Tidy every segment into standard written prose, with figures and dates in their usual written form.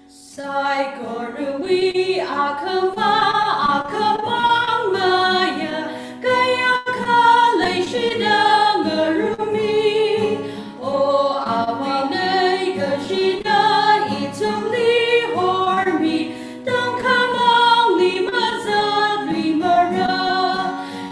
Sai korui akava akabang maya kaya kalay shida ngarumi o awinay kashida itumli hormi dang kamang limazad limara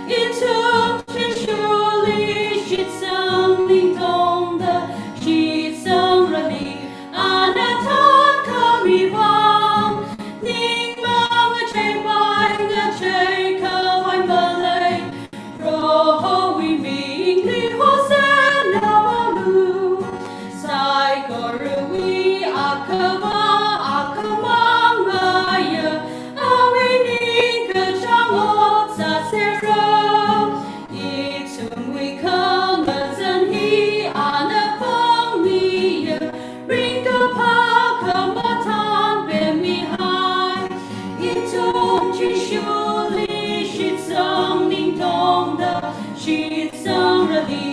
itum chinshuli shitsang lingdong da shitsang rali anatan kami vang ning mga chay bay nga chay kaway malay roho we ming li hosen nawalu sai korui akava akamang maya awi ning kachangot sa sera itum we kang azan hi anapang miya ring pa kamatan bemihai itum chishuli shitsang ning dong da shitsang rali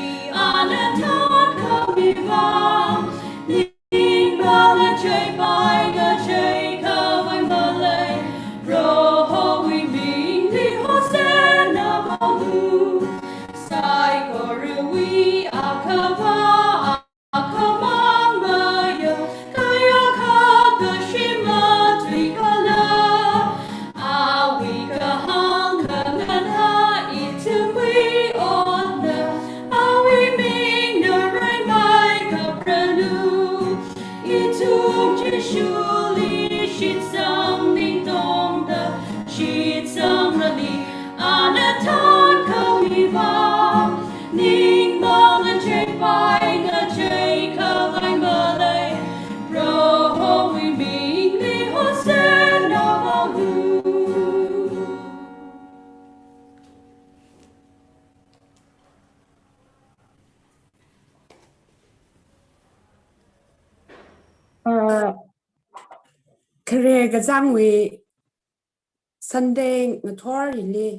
anatan kamivang ning mga chay bay ga chay kaway malay roho we ming li hosen namalu sai korui akava akamang maya kaya kakashima tuikala awi kahang kanganha itumwi ona awi ming naray may kapranu itum chishuli shitsang ning dong da shitsang rali anatan kawivang ning mga chay bay nga chay kaway malay roho we ming li hosen namalu Kare gazangwi Sunday ngathor li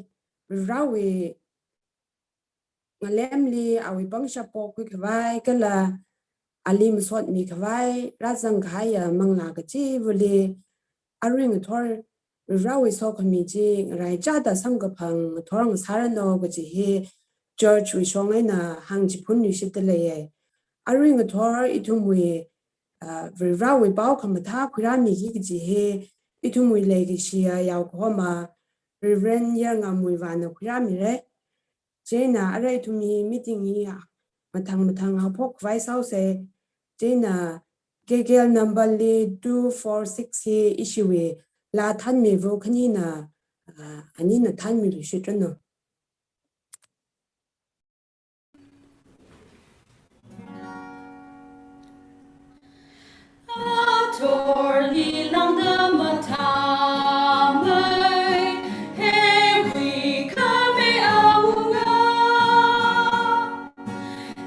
rawi ngalemli awi bangsha po ku khwai kala alim sot mi khwai razang khaya mangla ga chi vuli aring ngathor rawi so khmi ji rai cha da sang ga phang thorang sarano ga ji he church wi shongai na hang ji phun ni shit le ye aring ngathor itumwi rawi bao khamtha khurani gi ji he itumwi le gi shia yaw khoma reverend yang amui wana khurami re Jena aray tumi meeting ya matang hapok vice house Jena gegel number li 246 he issue la than me vo khani na ani na than mi li shitano Tor li lang da matamay he we kami awunga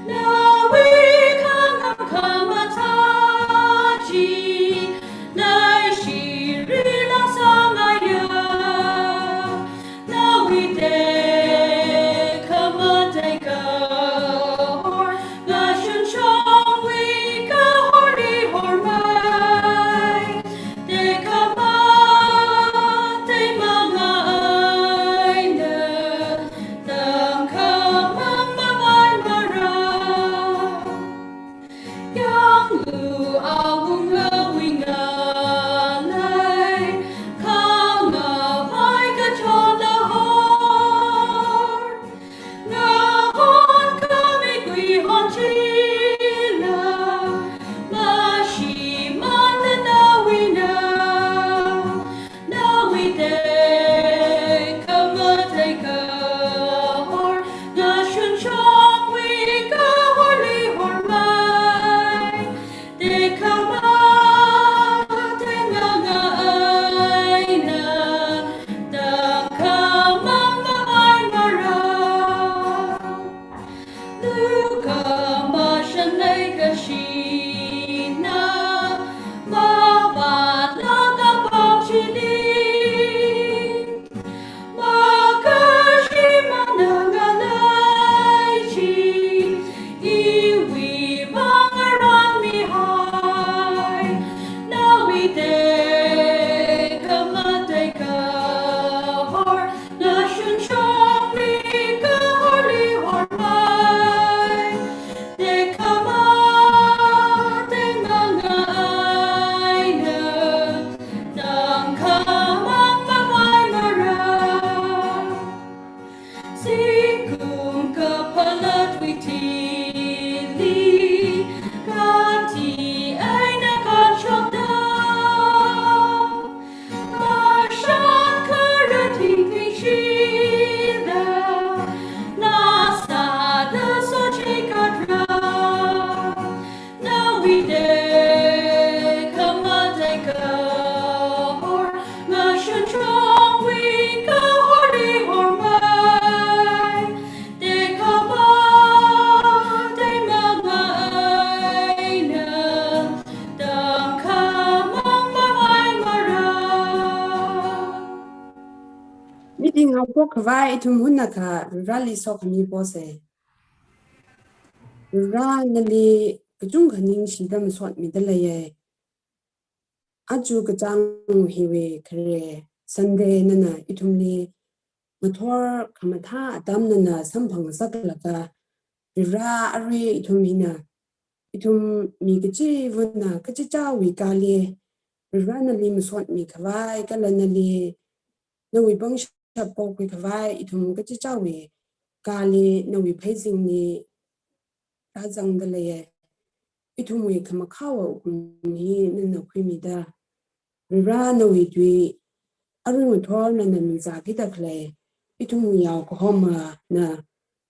na we kang kamataji na shiri lang sangaya na we de kamatay ka na shun chong we ka hordi hormay meeting how book vai to munaka rally so kami bose ranali kajung kaning shidam sot mi dalaye aju kajang hiwe kare Sunday nana itumli mathor kamatha adam nana samphang saklaka ra are itumina itum mi kachi vuna kachi chawi kali ranali musot mi kawai kalanali nawi bang shapo kwi kawai itum kachi chawi kali nawi phasing ni razang dalaye itumwe kamakawa ni nana kwimida ra nawi dwi arun thor nana miza kitakle itumwe yaw ko homa na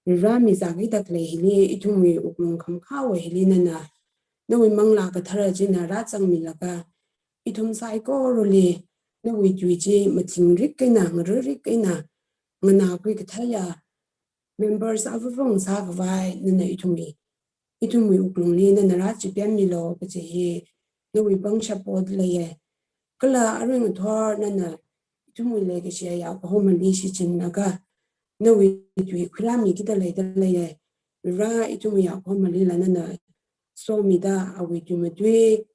ra miza kitakle hili itumwe uklung kamakawa hili nana nawi mangla ka thara jina razang milaka itum sai ko role nawi dwi ji mating rik kaina ngru rik kaina ngana kwi kathaya members avong sa vai nana itumwe uklung li nana ra chi pyam mi lo ka che nawi bang shapod laye kala arun thor nana itumwe le ka che ya ko homa li shi chin naga nawi dwi khulami kita le ra itumwe ya ko homa li la nana so mi da awi dwi dwi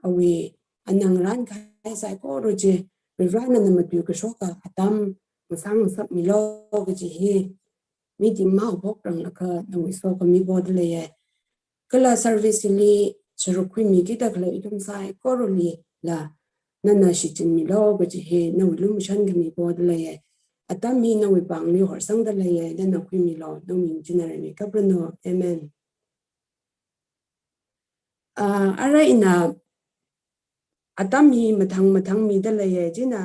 awi anang ran kai sai ko roje ra nana ma dwi ka shoka atam sang sap mi lo ka che meeting ma bok rang la ka nawi so ka mi bod le kala service li churukwi mi kita kala itum sai koroli la nana shi chin mi lo ba ji he na wi lum shan mi bod la ye atam mi na wi bang li hor sang da la ye nana kwi mi lo no mi jinare mi kabrano amen ara ina atam mi mathang mi da la ye jina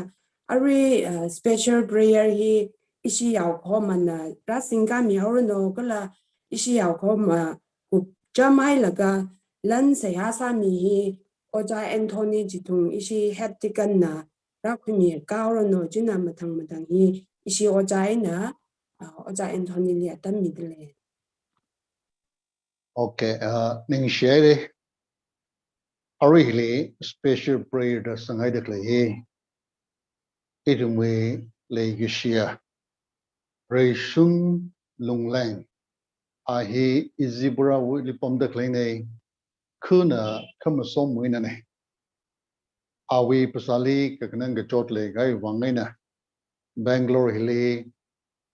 are special prayer hi ishi yaw ko mana ra singa mi hor no kala ishi yaw ko ma jamai laga lan sayasa mi oja Anthony jitung isi hetikan na rakumi kauro no jina matang hi isi oja ina oja Anthony li atam midle. Okay, ning share really special prayer da sangai da klei idumwe le yishia reishun lunglang ahi izibra wi pom da klei nei kuna kama som wi na ne awi pasali kaknang ga chot le gai wangai na Bangalore hili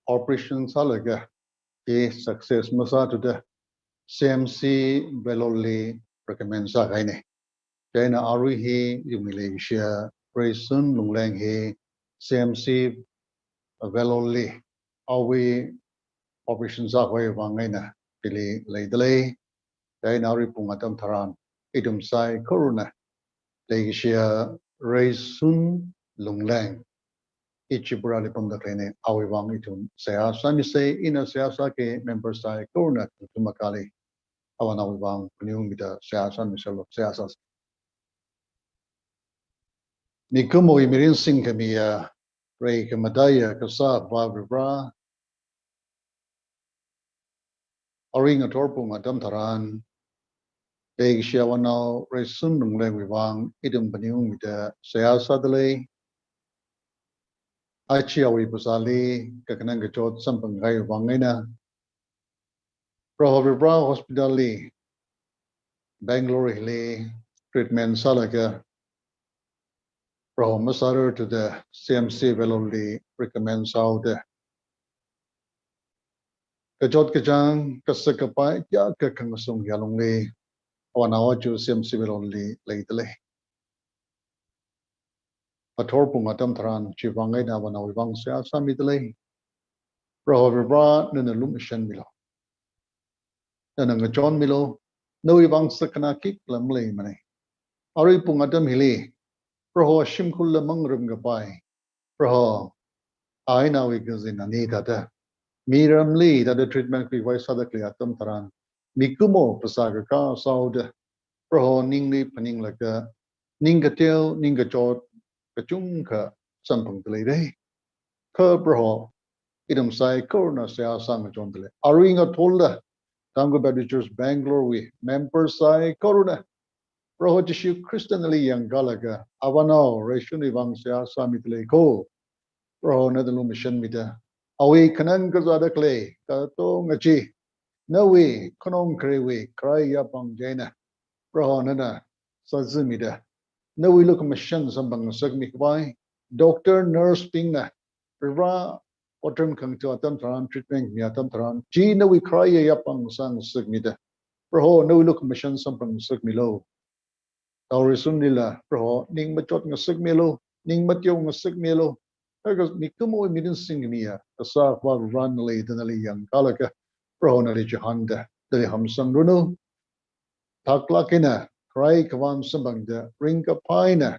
operation salaga e success masa to the CMC veloli recommend sa gai ne China Ari he Malaysia Prison Lunglang he CMC veloli awi operations away wangena pili leidele China Ari pungatam tharan idum sai corona Malaysia Prison Lunglang ichibura lipom da klene awi wang itum saya sami say ina saya ke member sai corona tumakali awan awi wang puniung bida saya sami selo saya Nikumo imirin sing kamiya Ray Kamadaya Kasa Barbara Oring a torpung Adam Taran Beg Shawanao Ray Sundung Lewang Idum Banium with the Saya Sadale Achiawi Pusali Kakananga Chot Sampangai Wangina Prohobra Hospitali Bangalore Hilly Treatment Salaga Prohomasar to the CMC Veloli recommends out the Kajot Kajang Kasakapai Yaka Kangasung Yalongli Awanawa Ju CMC Veloli lately. A torpung atam tran Chivangai Nawana Wang Sia Samidley Prohobra Nunalum Shen Milo. Nananga John Milo no Ivang Sakanaki Lamley Mane. Ari Pungatam Hili Proho Shimkula Mangrum Gabai Proho I now because in Anita Miram Lee that the treatment we voice sadakli atam taran Mikumo Pasaga Ka Saud Proho Ningli Paning like the Ningatil Ningachot Kachunka Sampung Tele Kerr Proho Idum Sai Corona Sea Sang Jontele Aringa Tolda Tango Badgers Bangalore we member Sai Corona Proho Jishu Christianly Young Galaga Avano Reshuni Vang Sea Samitele Ko pro na dalu mission mi da awi kanan ka za da kle ka to ngachi na we konom kre we krai ya pang jaina pro na sa zi mi da na we look mission sam bang sak mi kwai doctor nurse ping na ra otram kang to atam tharan treatment mi atam tharan ji na we krai ya pang sang sak mi da pro na we look mission sam bang sak mi lo tàu sun đi là pro ning mà chốt ngã sức melo ning mà tiêu ngã sức melo cái mi cứ mỗi mi đến sinh mi à cái sao qua run lấy đến lấy yang cả là cái pro na lấy jahan đó để ham sang rồi nó thắc là cái nè cry cái van sang bằng đó ring cái pai nè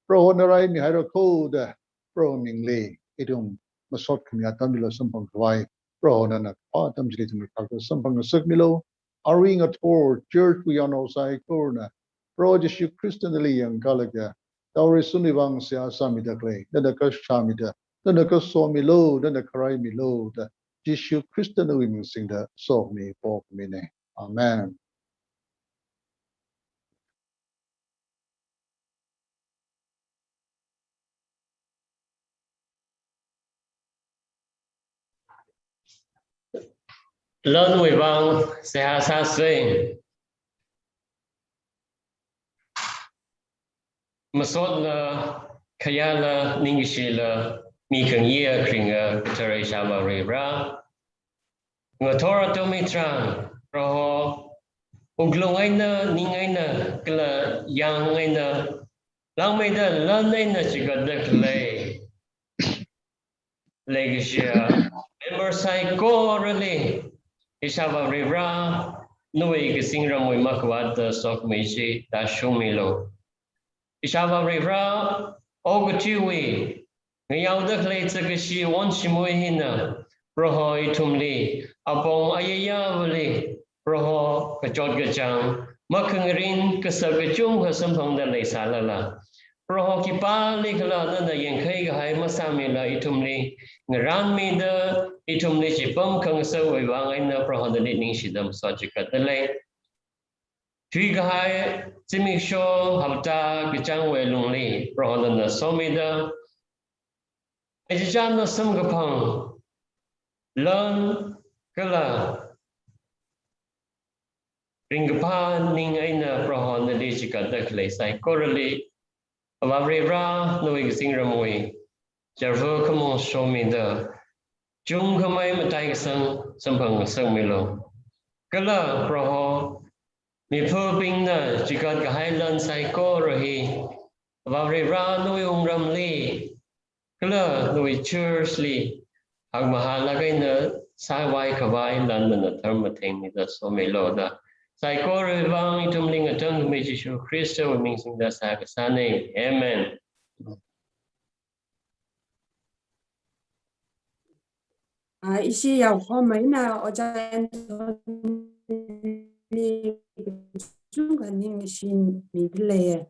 pro na rai mi hay rồi cô đó pro mình lấy itum mà sốt cái mi atam đi là sang bằng cái pro na pa tam chỉ để mi thắc sang bằng sức melo aring at or church we on outside corner pro Jesu Christian li yang kalaga tawri suni wang sia samida klei dana ka shamida dana ka so mi lo dana karai mi lo da Jesu Christian wi min sing da so mi po mi ne amen lớn người vang sẽ xa xuyên mà số là khaya là ninh sĩ là mi khẩn ye khring trời sa mà ra người thora to mi trang rồi uglong ai na ning ai na cái là yang ai na lang mai da lớn ai na chỉ có được lấy cái gì member sai có really isaba ra nuôi cái sinh ra mùi mắc quạt sọc mấy gì đã xuống mi lô isaba ra ô cái chiêu người yêu được lấy cái gì want gì mùi hin à rồi thum li apong ayaya veli rồi cái chót cái chang mắc người rin cái sợi cái chung cái sâm phong đã lấy xả la rồi khi ba li cái là nó là những cái hay mà sao mi là itum li người ran mi đó itum li chỉ bấm khang sơ với vang anh nó rồi họ định sĩ đam so chỉ cả tên lấy tuy cái hay chỉ mi show học ta cái trang về lung li rồi họ nó so mi đó ai chỉ trang nó sâm cái phong lớn cái là ring cái pa ning anh nó rồi họ nó đi chỉ cả tên lấy sai correlate và ra nuôi cái sinh ra mùi giờ vừa không muốn show mình đó chúng không ai mà tay sang sản phẩm sang mình luôn cái là pro mình phơi pin nè chỉ cần cái hai lần sai cô rồi thì và ra nuôi ông ram li cái là nuôi church li hàng mà hàng là cái nữa sai vai cả vai lần mình là thầm mà thành mình đó so mình lo đó sai cô rồi vang trong linh ở trong mình Jesus Christ và mình sinh ra sai cái sa này amen isi ya ho mai na o jan ni chung kan ning shin mi le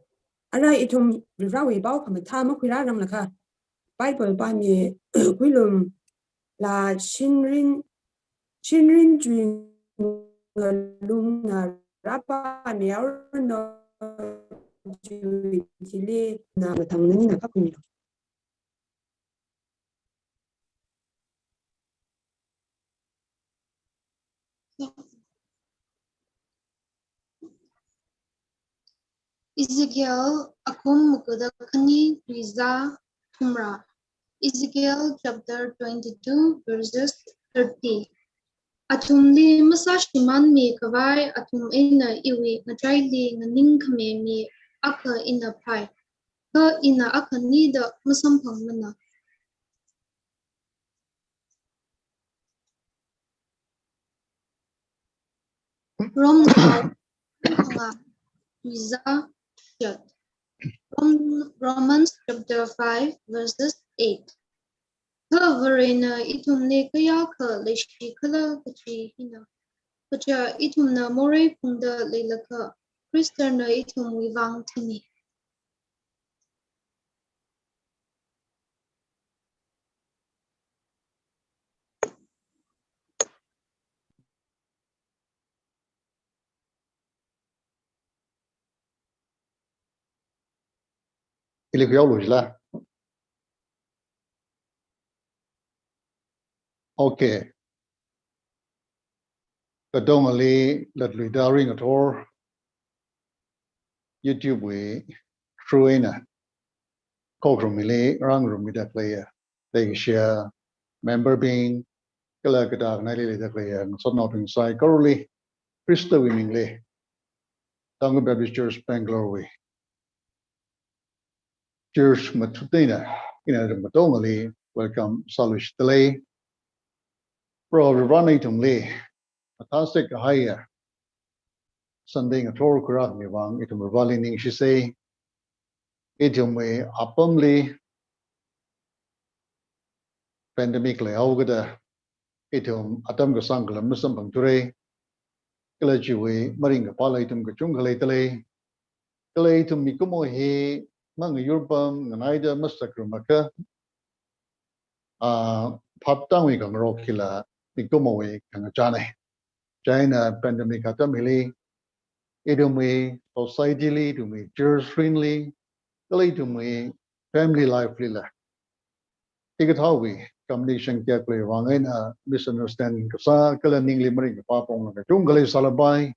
ara itum rawi bao kam tha ma khira ram la kha bible ba mi kuilum la shinrin jun lung na rapa mi ar no ju le na thang ni na ka kun Ezekiel akum mukuda kani riza tumra. Ezekiel chapter 22 verses 30. Atumli masashiman mi kawai atum ina iwi ngajaili nganing kame mi aka ina pai. Ka ina aka nida masampang mana. Rom na riza Romans chapter 5 verses 8. Kavarina itumne kaya ka leshi kala kachi hina. Kacha itumna more punda lelaka. Kristana itum wivang tini. ili kêu lùi là Okay. The Dongali that we daring at all YouTube we through in a Cokrumile, Rangrumida player. They share member being Kalakada, Nali the player, and so not inside Corley, Christo winningly. Tongue Baptist Church Bangalore way. Church Matutina in a Dongali, welcome Salish delay. Pro Ranitum Lee, fantastic higher. Sunday at all Kurat Nivang, it will Valining, she say. Itumwe apamli pandemic le augada itum atam ga sangla musam pangture kalajiwe maringa pala itum ga chungale tale kale itum mikumo he mang yurpam nganaida mastakrumaka patangwi ga rokila mikumo we kanga chane China pandemic atam hili itumwe society li itumwe church friendly kale itumwe family life lila Tigathawi combination carefully wrong misunderstanding kasa kala ningli maring papong na tunggali salabai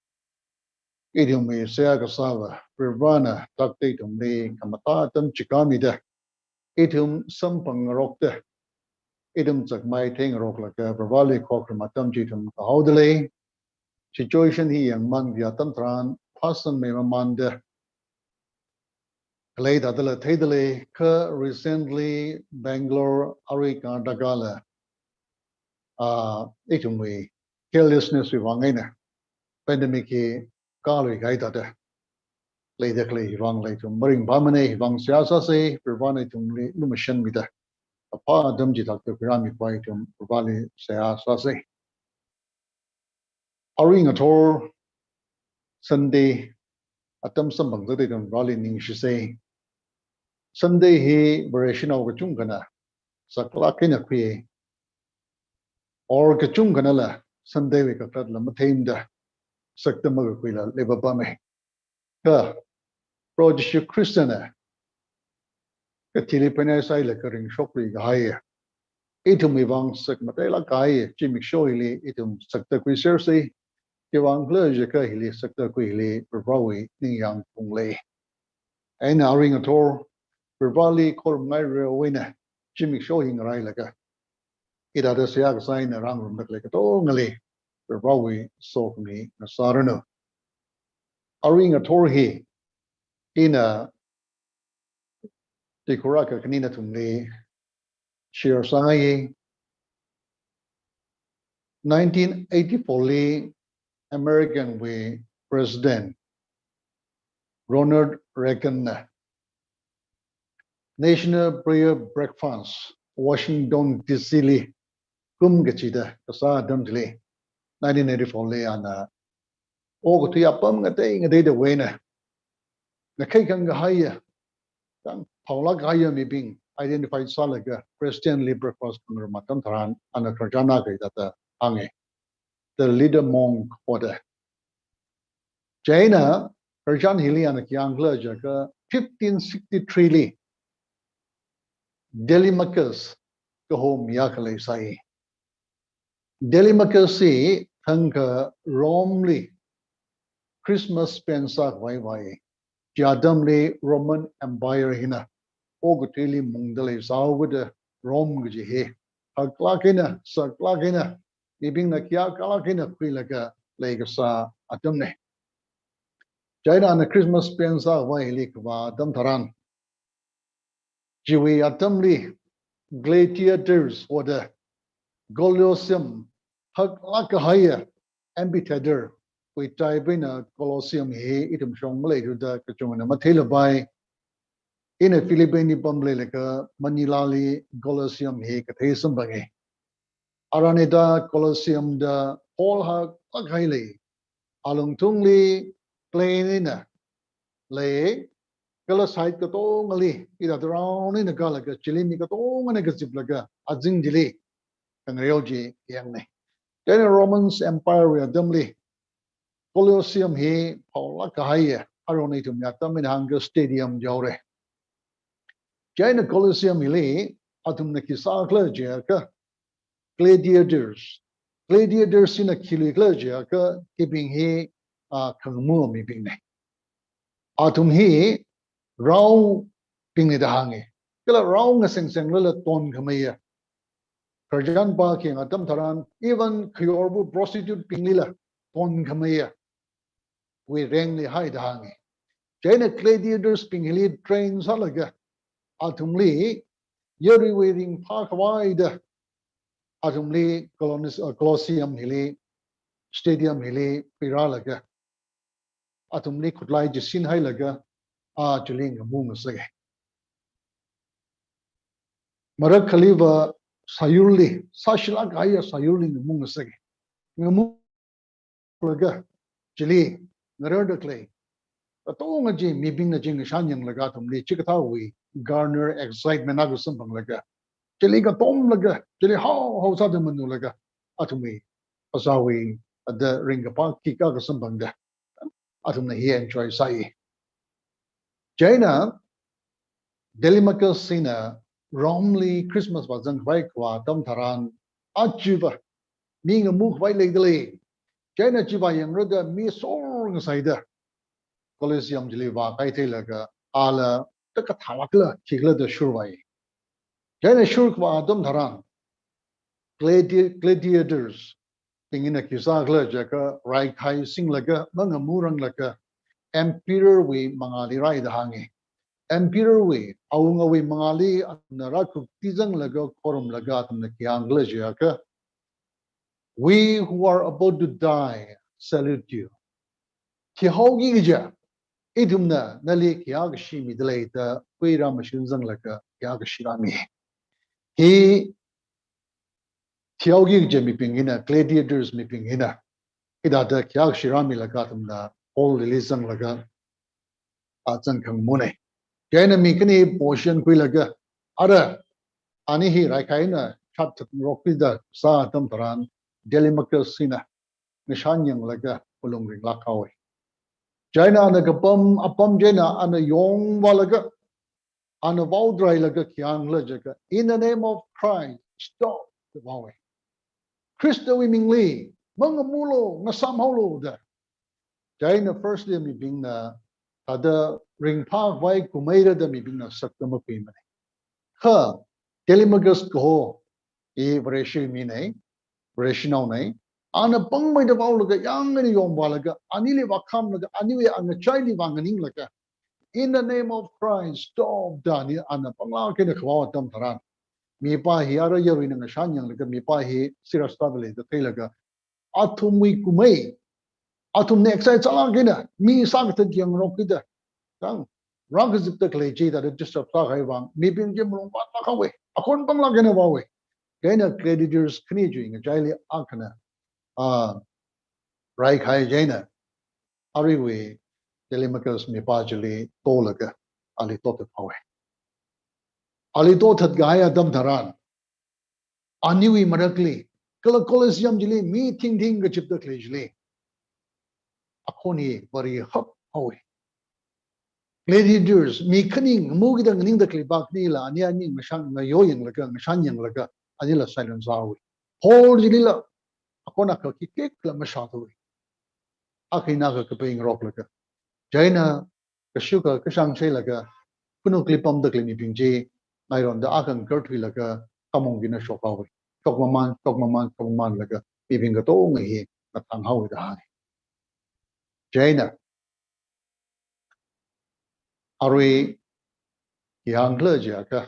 idumi saya kasava privana takte tumni kamata tam chikamida idum sampang rokta idum chakmai theng rok laka pravali khokramatam jitum haudale situation hi yang man via tantran pasan me mamanda Kalay dadala thaydale ka recently Bangalore Arika Dagala itumwe carelessness wangena pandemic ki kalwi gaitata laydakle wang laytum maring bamane wang siasa se pervane tumli lumashan mida apa damji takto pirami paitum pervali siasa se aring ator Sunday atam sambang zate tum rally ning shise Sunday he version of Chungana, Saklakina Kwe, or Kachunganala, Sunday we got Lamatinda, Saktamagaquila, Lebabame. Ka, Prodigy Christiana, Katilipene Silakaring Shopri Gaia, Itum Ivang Sakmatela Gaia, Jimmy Shoili, Itum Saktakwi Cersei, Kivang Glajaka Hili, Saktakwi, Bravawi, Ningyang Pungle. And our ring at all. Pervali Kormaira winner, Jimmy showing Railaka. It had a siag sign around room like a tongali, Pervawi saw me, Nasarano. Aring a torhi in a Tikuraka Kanina to me, Shir Sangai 1984 American way President Ronald Reagan. National Prayer Breakfast, Washington DC, Kumgachida, Kasa Dumdley, 1984 Leana. Oh, to Yapam, a day the winner. The Kakanga Haya, Paula Gaya may being identified Salaga, Christian Breakfast from Matantaran, and a Krajanaga that Ange, the leader monk order. Jaina, Rajan Hilly and a young Jaka, 1563. Delimachus go home Yakale Sai. Delimachus Tanka Romley Christmas Spencer Wai Jadamli Roman Empire Hina Ogutili Mungdale Zawud Rome Gjihe Haklakina Saklakina Ibing the Kiakalakina Quilaka Legasa Atumne Jaina and the Christmas Spencer Wai Likva Damtaran Jiwi Atamli gladiators or the Colosseum Haklakahaya amphitheater with Taibina Colosseum he itum shong Malay to the Kachumana Matila by in a Philippine Bumbleka Manilali Colosseum he Kathesum Bangi Araneda Colosseum the Paul Hakakaili Alung Tungli Plainina Lay Kala side Katongali, either around in the Galaga, Chilini Katong and a Gaziplaga, Azing Dili, and Ryoji Yangne. Then the Romans Empire dumbly Colosseum he, Paulakahaya, Aronitum Yatam in Hunger Stadium Jore. Jaina Colosseum Hili, Atum Nakisa Clergyaka, gladiators in a kiliglaja ka keeping he kangmu mi ping ne atum he raw ping ni da hangi kala raw nga seng seng la ton khamaya karjan ba ki ngatam tharan even kyorbu prostitute ping lila ton khamaya we reng ni hai da hangi China gladiators ping hili trains halaga atum li yeri wedding park wide atumli Colosseum hili stadium hili piralaga atumli khutlai jisin hai laga chuling mung sage marak khaliba sayurli sashila gaya sayurli mung sage ngamu laga chili ngarada clay atong ji mibing na jing shanyang laga tumli chikatha wi garner excitement agusam bang laga chili ka tom laga chili how sa de manu laga atumi asawi the ring pa ki ka gasam bang da atum na hi enjoy sai China Delimakas sina Romley Christmas bazang vai kwa tam tharan achiba ming a muk vai legally China chiba yang roda mi song saida Colosseum jili va kai the laga ala taka thalakla chigla de shurwai China shur kwa tam tharan gladiators tingina kisagla jaka rai khai sing laga manga murang laga emperor we mangali rai da hangi emperor we aunga we mangali nara ku tizang laga korum laga tamna kyangla jaka we who are about to die salute you ki hogi ja idumna nali kyag shimi dalaita kuira mashunzang laga kyag shirami he Tiaogi jemi pingina gladiators mi pingina idada kyag shirami laga tamna all releasang laga atang kang mune Jaina mi kani portion kui laga ada ani hi rai kaina chat rokida sa tam taran delimakas sina nishan yang laga ulung ring lakawi Jaina ana kapam apam Jaina ana yong walaga ana vaudrai laga kyang laga in the name of Christ stop the wawe Krista wi mingli mangamulo ngasam holo da Jaina firstly mi bingna ada ring park vai kumaira da mi bingna saktama pimane ha Delimagas ko e vreshi mi nei vreshino nei ana pangmai da baulaga yang ni yom walaga anile wakam laga aniwe ana chaili wanganing laga in the name of Christ stop dani ana pangla ke ne khwa tam tharan mi pa hi ara yari na shan yang laga mi pa hi sirastabale da kai laga athumui kumai athum ne exai chala ke na mi sang ta gyang rokida kang rang zip ta kleji da just of ta hai wang mi bin je mrong pa ka we akon pangla ke ne wa we Jaina creditors kni juing jaili ankana rai khai Jaina ariwe Delimakas mi pajali tolaga ali tot pawe ali tot hat gaya dam dharan aniwi marakli kala Colosseum jili mi ting ting ga chipta klejli akoni bari hap pawe gladiators mi kning mugi dang ning da klibak ni la ania ning mashang na yoyeng laga mashan yang laga anila silence awi hol jili la akona ka ki kek la mashatwi akina ka kaping rock laga Jaina kashuka kashang shay laga kuno klipam da klini pingji nairon da akang kertwi laga kamong gina shokawi tokmaman laga bibinga to ngi na tanghawi da hai Jaina arwi yang leja ka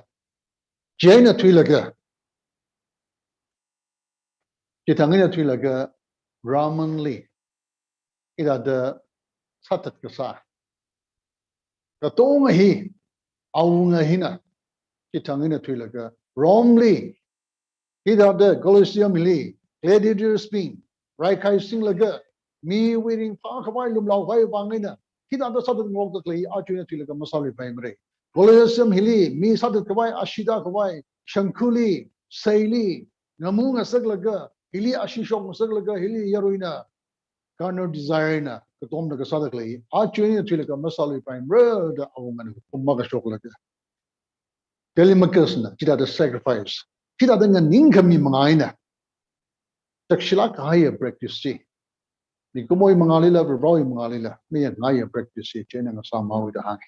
Jaina twi laga kitangina twi laga Raman Li ida da satat kasa ka to ngi aunga hina kitangina twi laga Romli ida da Colosseum li gladiator spin right kai sing laga mi wearing pa kawai lum lau kai wangina ida da sadat ngok da klei achuna twi laga masali primary Colosseum hili mi sadat kawai ashida kawai shankuli saili ngamu ngasak laga hili ashishok ngasak laga hili yaruina garner desire na katom na sadat klei achuna twi laga masali primary da awangan umma shok laga Delimakas na kita da sacrifice kita dengan ningkami mengaina takshila kaya practice si ni kumoi mangalila broi mangalila mi ngaya practice chena nga samawi da hang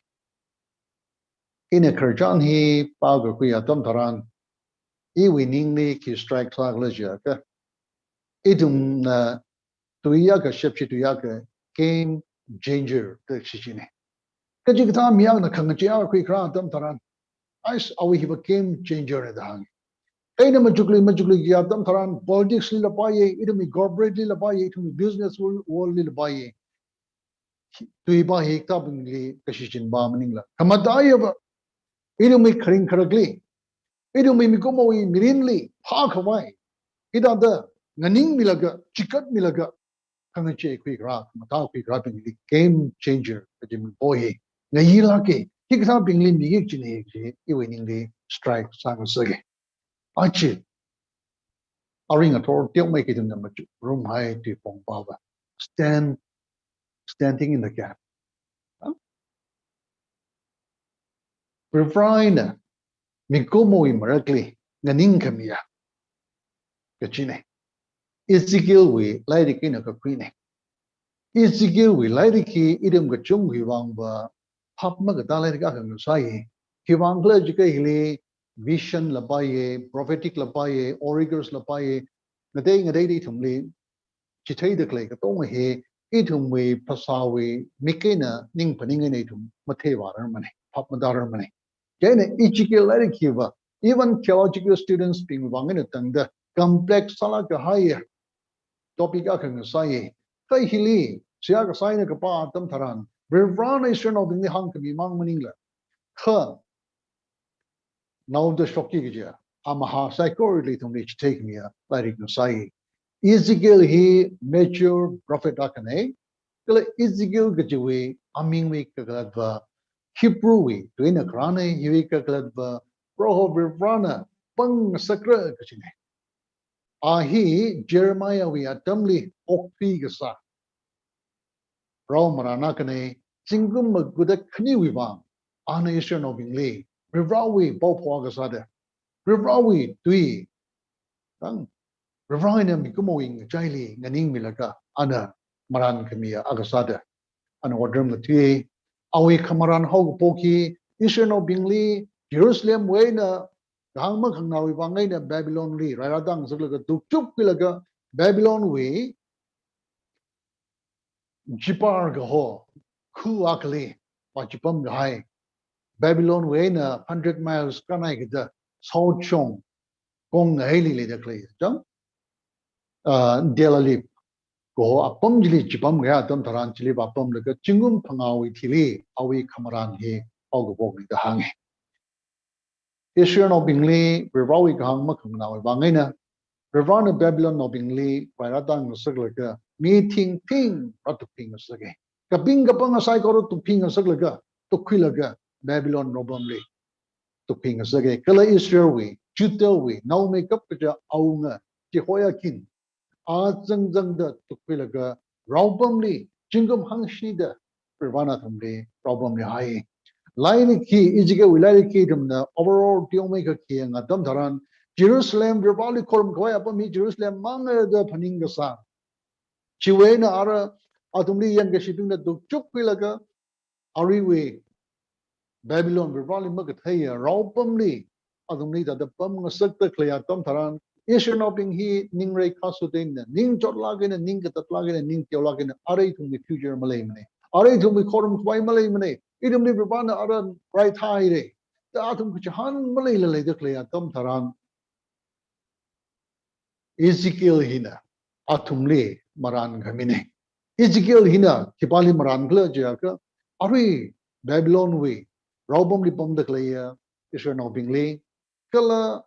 ina kerjan hi pa ga ku ya tam tharan I winning ni ki strike clag la ja ka idum na tuya ka shepchi tuya ka game changer ta chichine ka ji ta miang na khang chi a ku kra tam tharan ais awi hi ba game changer da hang Aina majukli ya tam tharan politics li la pa ye idum corporate li la pa ye thum business world li la pa ye tui ba hi ta bing li ka shichin ba maning la kamata ye ba idum khring kharagli idum mi ko mo mirin li pha khawai ida da nganing milaga chikat milaga kang che kwi gra mata kwi gra bing li game changer ka jim boy ngai la ke ki ka bing li mi yik chine ye I winning li strike sang sage achi Aring at all, don't make it in the room high to Pong Baba. Standing in the gap. Refrain, Mikomo immediately, Naning Kamia. Kachine. Ezekiel we, Lidiki Nakaquine. Ezekiel we, Lidiki, Idem Gachung, Hivanga, Pop Magadalaka Sai, Hivangla Jikahili, Vision Labaye, Prophetic Labaye, Origers Labaye, the day in a day to me. Chitay the clay, Katoma he, itum we pasawi, Mikena, Ning Paningatum, Mateva Armani, Pop Madar Armani. Jane Ichikil Larikiva, even theological students being Wanganatang, the complex Salaka higher, Topikakan Sai, Kai Hili, Siaka Saina Kapa, Tamtaran, Revrana is turn of the Hankami, Mang Maningla. Her now the Shokija, Amaha psychorally to which take me a Larik Sai. Ezekiel he mature prophet akane kala Ezekiel gajiwe aming we kagadva Hebrew we tuina krane hiwi kagadva prohobrana pang sakra kachine ahi Jeremiah we atamli okpi gasa Ramarana kane singum maguda khni we bang ana isha no bingli rivrawi bopwa gasade rivrawi tui tang Revina Mikumoing, Jaili, Naning Milaka, Anna, Maran Kamia, Agasada, and Wadrum the Tue, Awi Kamaran Hog Poki, Ishano Bingli, Jerusalem Wayna, Gangma Kangawi Wangina, Babylon Lee, Radang Zulaga, Tuk Pilaga, Babylon Way, Jipar Gaho, Ku Akali, Wachipam Gai, Babylon Wayna, 100 miles Kanagida, South Chong, Gong Haley the Clay, Jump. Delalip go apam jili chipam gaya tam tharan chili apam laga chingum phangawi thili awi khamaran he ogbo ni da hange Israel no bingli revawi gang ma khangna wa ngaina revana Babylon no bingli paradang saglaka meeting ping atu ping sage kaping kapang asai koro tu ping saglaga tu khilaga Babylon no bamli tu ping sage kala Israel we Judah we now make up ka aunga Jehoiakim Zang the Tukilaga, Raubumli, Jingum Hangshi the Privana Tumli, Raubumli High. Line key, Ijiga Wilaki Dum the overall Tiomaka key and Adam Taran, Jerusalem, Rivali Korum Koyapami, Jerusalem, Manga the Paningasa. Chiwena Ara, Atumli Yanga shipping the Tukilaga, Ariwe, Babylon, Rivali Magataya, Raubumli, Atumli the Pum Sector Clayatum Taran. Isha no being he ning ray kasutin ning jot lagin and ning at the plugin and ning lagin array to the future malamine array to me quorum by malamine idum live aran right high day the atom kuchahan malay the clay atom taran Ezekiel hina atumli maran gamine Ezekiel hina kipali maran gla jaka array Babylon way Raubum lipum the clay Isha no being lay kala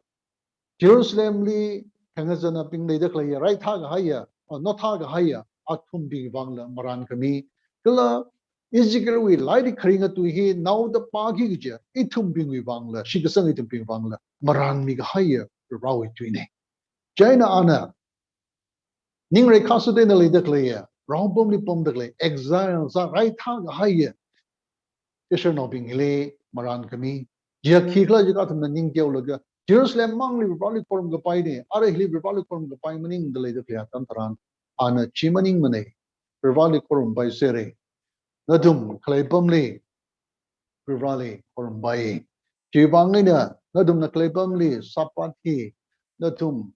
Jerusalem li kangazana ping le dakla right hag haya or not hag haya atum bing bangla maran kami kala Ezekiel we light kringa tu he now the pagi gija itum bing we bangla shigasang itum bing bangla maran mi haya rawi tuine China ana ning re kasu de le dakla raubum li pom dakla exile sa right hag haya isher no bing le maran kami jia khikla jika tum ning keu laga Jerusalem mang li probably korum ga pai ne are hili probably korum ga pai maning de le de ya tam taran ana chimaning mane probably korum bai sere nadum klai pamli probably korum bai jibang ina nadum na klai pamli sapati nadum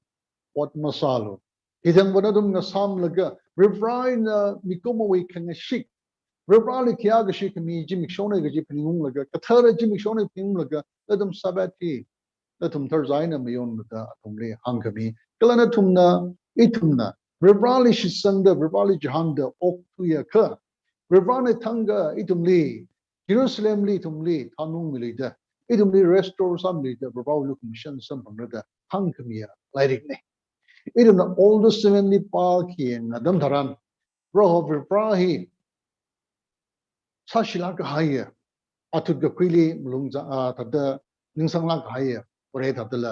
pot masalo idang nadum na sam laga probably na mikomo we kan shik probably kya ga shik mi jim shone ga jip ningung laga kathara jim shone ping laga nadum sabati na tum thar zaina mayon da tumle hangami kalana tumna itumna vibrali shisanda vibrali jahanda ok tuya ka vibrali thanga itumli Jerusalem li tumli thanung milida itumli restore some lida vibrali look mission some da hangami lairik ne itumna all the seven li pa ki ngadam dharan bro vibrahi sashila ka haya atut ga kwili mulungza tada ningsang la ka haya ore tatala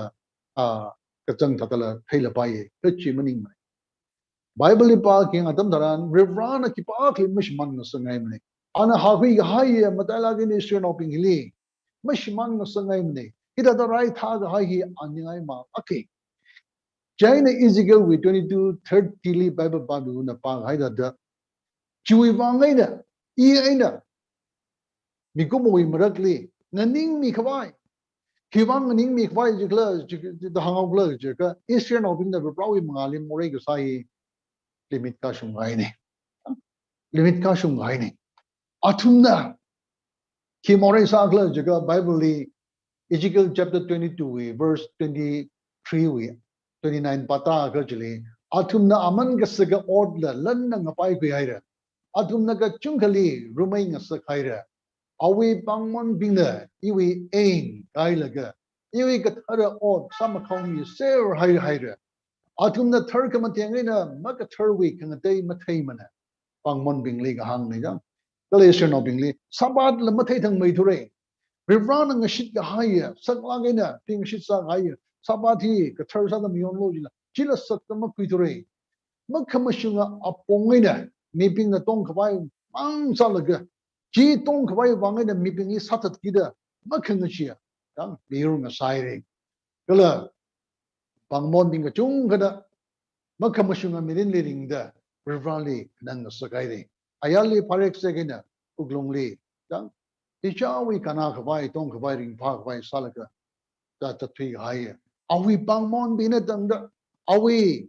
kacang tatala thaila pai pechi maning mai bible pa king adam daran revrana ki pa kli mishman na sangai mai ana hawi ga haye matala gi ni shen oping hili mishman na sangai mai ida da rai tha ga hayi aningai ma okay China Ezekiel we 22:30 li bible babu na pa haida da chui wangai na I aina mi ko moi marakli naning mi khawai Kiwang ning mi kwai jikla the hang of glug jika Eastern of in the Brawi Mangali Morega Sai limit kashum gaine. Limit kashum gaine. Atumna Kimore Sakla Jika Bible Ezekiel chapter 22 verse 23 29 pata gajali Atumna aman gasaga odla lanna ngapai kuyaira. Atumna ka chungkali rumay nga sakhaira. Awi pangmon bingla iwi ain kailaga. Iwi kathara od sama kaumi ser haira. Atumna thar kamatiangina maka tharwi kangatay matay mana. Pangmon bingli ka hang nida. Galatian no bingli sabat la matay thang may ture. Vivrana nga shit ka haya saklagina ting shit sa haya. Sabati kathar sa miyon lo jila. Jila sakta makuiture. Magkamashunga apongina miping na tong kabay mang salaga. Ji tong kabay wangay na miping satat kida makhanga siya dang biru nga sayre kala pangmon ding ka chung kada makhamashunga mirin liring da rivrali nang sakayre ayali parek segena uglongli dang ichawi kana kabay tong kabay ring pa kabay salaga da tatwi haya awi pangmon bina dang da awi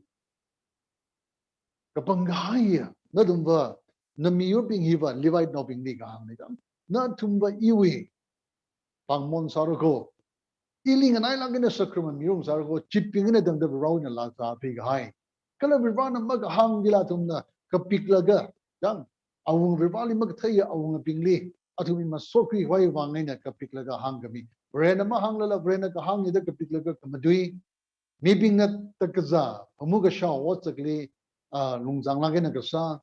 kapangahaya nadumba na miyo ping hiba Levite no ping ni kahang ni dam na tumba iwi pangmon sarako iling anay lang na sakrama miyong sarako chiping na dang da raw na la sa pig hai kala birwana mag hang dila tumna kapiklaga dang awung birwali mag thaya awung pingli atumi masokri wai wangay na kapiklaga hang kami brena ma hang lala brena ka hang ida kapiklaga kamadui miping na takaza pamuga shaw watsakli lungzang lagi na kasa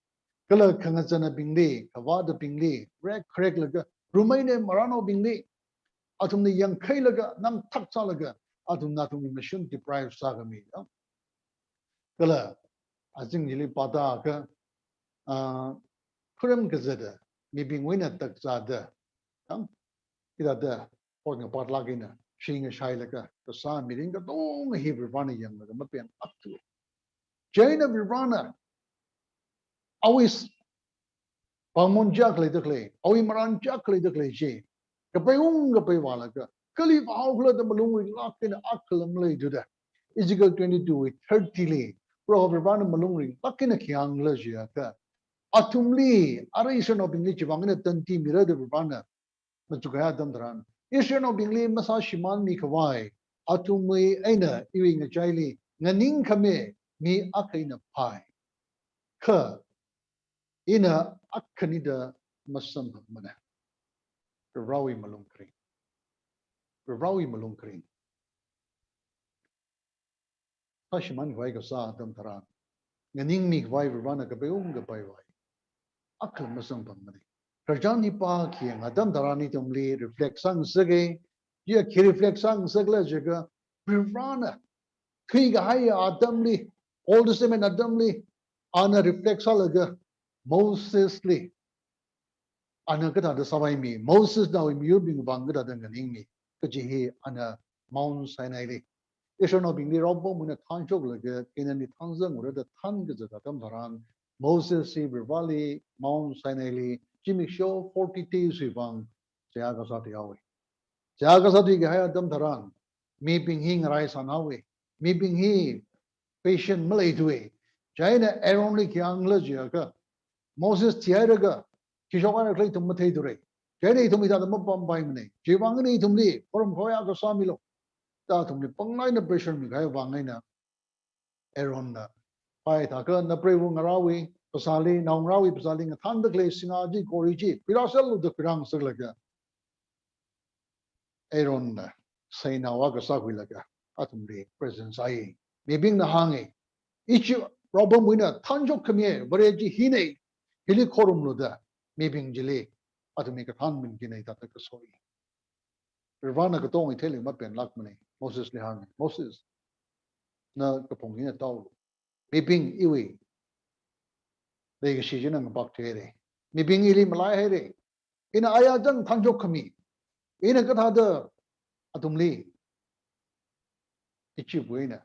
kala kangachana bingli kawada bingli rek krek laga rumay ne marano bingli atum ni yang khay laga nam thak sa laga atum na tum mission deprive sa kami kala asing jili pata ka kuram kazada miping wina tak sa da ida da port nga pat lagi na shinga shay laga kasa miring ka dong hibir vana yang laga mapian up to Jaina Virvana always pangmon jakle dekle awi maran jakle dekle je kapayung kapay ka kali baawla da malungwi lakin aklam lay juda Ezekiel 22:30 le pro Virvana malungwi lakin kyang la jia ka atumli aration of English bangna tanti mira de Virvana majugaya damdran Asian of English masa shiman mi kawai atumwi aina iwi ngachaili nganing kame mi akaina pai ka ina akkanida masam mana rawi malungkring tashiman vai ka sa dam taran nganing mi vai rwana ka beung ka pai vai akal masam mana karjani pa ki ngadam darani tumli reflection sage ye ki reflection sagla jaga rwana khi ga hai adamli all the same adamli ana reflection laga Moses li ana kata da sawai mi Moses na mi yubing bang da nganing mi kaji he ana Mount Sinai li isho no bing li robbo muna tanchok laga kina ni tanzang ura da tan gaza da tam dharan Moses si Valley Mount Sinai li jimik show 40 days si bang jaya ka sa tiyawe jaya ka sa ti ga haya tam dharan mi ping hing rai san hawe mi ping hi patient malay tuwe jaya na Aaron li ki angla jaya ka Moses tiyara ka kishoka na klay tumatay dure jaya na itumi tada mapambay mne jibang na itumli korom koya ka sa milo ta tumli pangnay na pressure mi kaya wangay na Aaron na pai ta ka na prevu ngarawi pasali na ngarawi pasali nga thanda klay singaji koriji pirasal lu da pirang saglaga Aaron na say na waga sakwi laga atumli presence ay mibing na hangi ichi robam wina tanjok kamye bareji hine hili korum lu da mibing jili atumi ka than min kinay tata ka soyi Irvana ka tongi teli mapen lakmane Moses li hangi Moses na kapong hina tawlo mibing iwi dega shijina ng baktere mibing ili malay here ina ayadang tanjok kami ina katada atumli ichi buena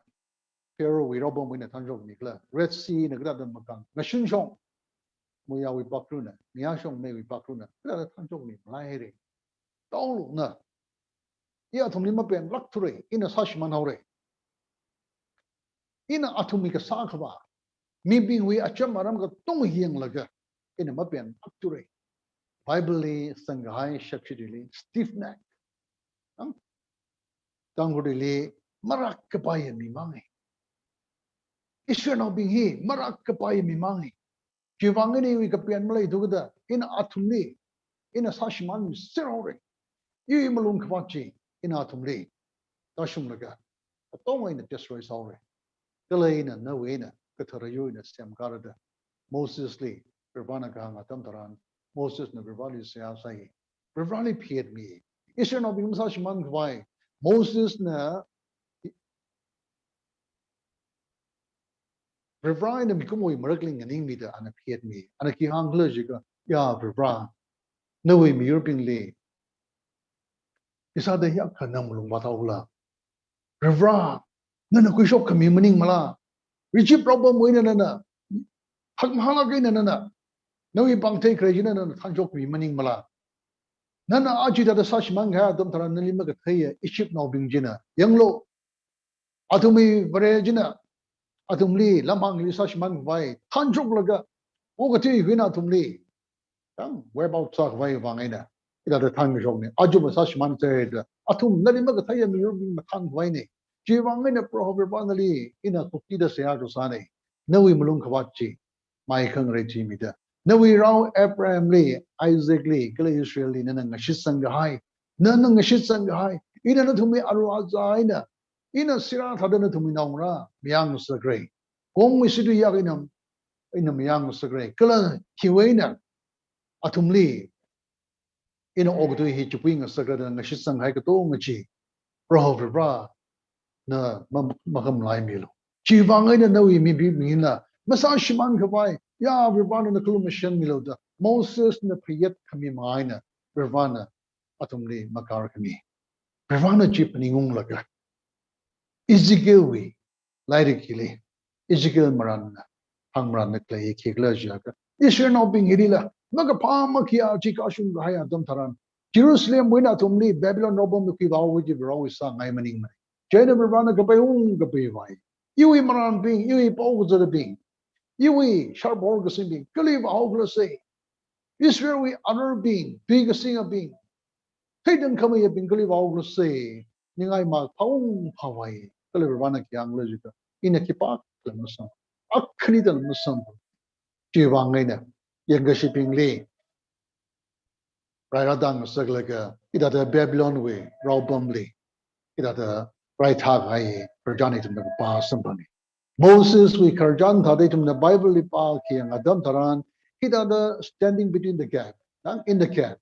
pero we robom wina tanjok nikla Red Sea na katada makang nashunshong muya wi bakruna niyashong me wi bakruna katada tanjok ni malay here tawlo na iya atumli mapen lakture ina sashman haure ina atumi ka sakaba mibing we acham aram ka tung hiyang laga ina mapen lakture Bible li sanghai shakshidili stiff neck tangudili marak kapaya mimangi isya no binghi marak kapaya mimangi jivangani wi kapian malay dugda ina atumli ina sashman sirore yi malung kwachi ina atumli tashum laga atong ina destroy sore kalaina na wena katharayo ina sem karada Moses li Ravana ka ngatam taran Moses na Vivali siya say Vivali pied me isya no bing sashman kwai Moses na Vivrai na mikumoy maragling nganing mida ana pied me ana ki hangla jiga ya Vivra na we mi European li isa da yak kanam lung batawla Vivra na kuishok kami maning mala Richie problem mo ina na hagmahala kay na nawi bangtay krejina na tanjok mi maning mala nana aji da sash mangha dum tara nalima ka thaya iship no bingjina yanglo atumi varejina atumli lamang li sash mang vai tanjok laga ogati hina atumli tang web out sak vai wangaina ida da tang jok ne aju sash man te atum nalima ka thaya mi yum thang vai ne jiwangaina prover banali ina tukti da se aju sane nawi mulung khawatchi mai khang re ji mi da Nawi raw Abraham li, Isaac li, kala Israel li na ngashit sangahay. Na ngashit sangahay. Ina na tumi aruaza ina. Ina sira thada na tumi naungra. Miyang sagray. Kung misidu yak ina miyang sagray. Kala hiway na. Atumli. Ina ogdo hi chupuy nga sagray na ngashit sangahay kato ngachi. Bra. Na makamlay milo. Chivangay na nawi mibi mingina. Masa shiman kapay. Ya Virvana na kulumasyan miloda. Moses na priyat kami maayna. Virvana atumli makar kami. Virvana jeep ningung laga. Ezekiel we. Lairi kili. Ezekiel maran na. Hang maran na klay kikla jaga. Israel na bing hirila. Magapama kiya chikashung gaya dam taran. Jerusalem wina atumli. Babylon robom na kibaw wiji viraw isa ngay maning may. Jayna Virvana kapayung kapayvay. Iwi maran bing. Iwi pawgazara bing. Iwi sharp orgasin being, Kaliva Hogla say, Israel we honor being, big a singer being. Hayden come here being Kaliva Hogla say, Ningai ma Paung Hawaii, Kaliva Vanak Yang Logica, in a kipak, Lamusam, Akridan Musam, Chivangina, Younger shipping lay. Rairadang Saglaga, it had a Babylon way, Raubumly, it had a right hag high for Johnny to make a pass somebody. Moses we karjan thaditum the Bible li pa kiyang adam taran kita standing between the gap in the gap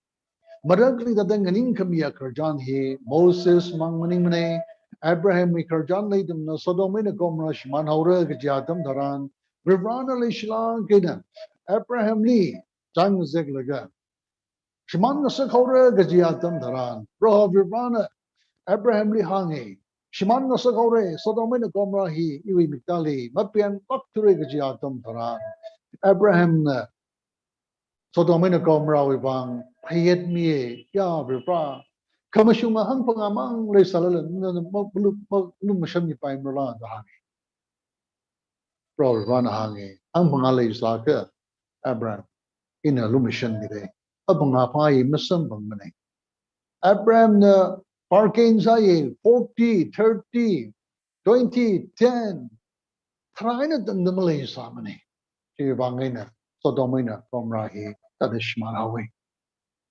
maragli dadang nganing kamiya karjan he Moses mang maning mane Abraham we karjan leitum na Sodom na Gomorrah shman haura gajadam taran Vivrana li shlang kina Abraham li jang zeglaga shman na sak haura gajadam taran bro Vivrana Abraham li hangi shiman na sagore Sodom na Gomorrah hi iwi mitali mapian tak ture gaji atom tharan Abraham na Sodom na Gomorrah wi bang phayet mi ya bra kamashunga hang pangamang le salala na lu masham ni pai mala da hangi pro ran hangi ang pangale sa ka Abraham ina lu mission ni de abanga pai masam bang mane Abraham na parking say 40, 30, 20, 10. Try na dang the Malaysia mani. Si bangina, so domina from Rahi, that is Shmanawi.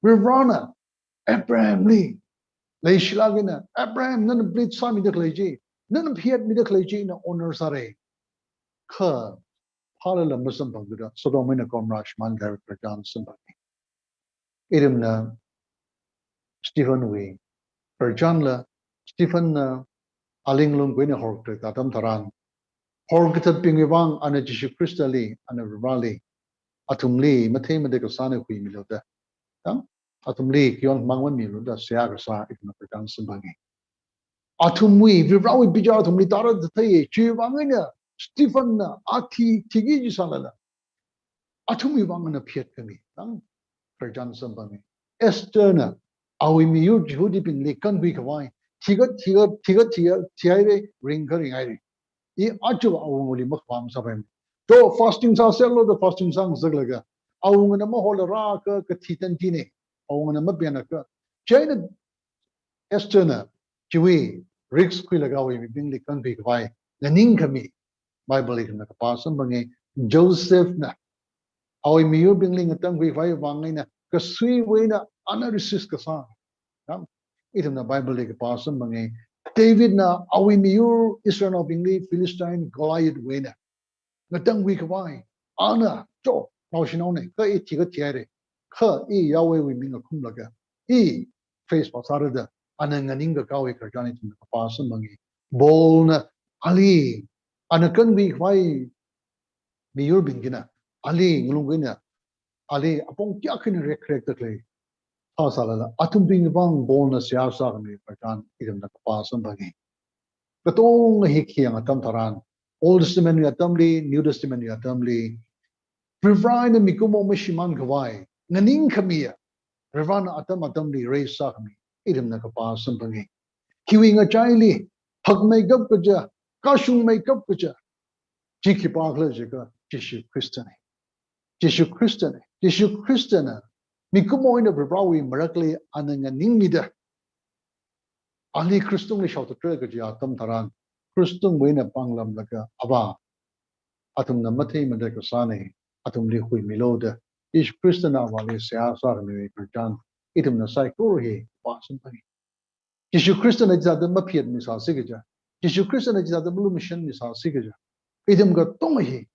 Rivrana, Abraham Lee, Leishlagina, Abraham, none of bleed Sami the clergy, none of Piet me the clergy in honor Sare. Kerr, Parallel Muslim Bangada, so domina Comra Shman Director Johnson. Idimna, Stephen Wee, Per Johnla, Stephen Aling Lung Gwina Hork, Tatam Taran. Horgatat Pingwang ana Jishu Christali ana Rali Atumli Mate Madekasana Qui Milota Atumli Kion Mangwan Miluda Siagasa Ikna Pertan Simbangi Atumwi Virawi Bija Atumli Tara the Tay Chivangina Stephen Ati Tigi Salala Atumi Wangana Piet Kami Perjan Simbangi Esterna Awi Miu Judi Pin Likan Wikawai Tiga Ring Kari I achu awunguli makwam sabem to fasting sa selo the fasting sang zaglaga awungana ma hola ra ka thitan tine awungana ma biana ka chaina estena chiwi risk kwilaga wi bingli kan bi kwai naning kami bible ikna ka pasam bangi Joseph na awi miyu bingli ngatang bi kwai wangai na ka sui weina analysis ka sa itam na bible ka pasam bangi David na awi miur Israel bingli Philistine Goliath wena ngatang wi kwai ana cho naw shinone ka I tiga tiare kha I yawe wi minga khumlaga I face pasarada ananga ninga kawe karjani tum pa samangi bolna ali anakan wi kwai miur bingina ali ngulungina ali apong kya khin rek takle Salala atum bing bang bolna siasa kami pertan idam na kapasan bagi katong hikiang atam taran Old Testament atamli New Testament atamli Rivran na mikumo mashiman kawai nganing kamiya Rivran atam atamli reisa kami idam na kapasan bagi kiwi nga chaili hag makeup kaja kashung makeup kaja jiki pakla jaga Jishu Christane Jishu Christane Jishu Christana Mikumo ina brawi marakli ananga ningmida Ali Christung ni shauta trega ji atam taran Christung wena panglam laga aba atum na matay madaka sane atum li hui miloda ish Christana wali siyasa ni perjan itum na saikoro pasan pani Jishu Christana jada mapiat misal sigaja Jishu Christana jada mulu mission misal sigaja itum ga tongi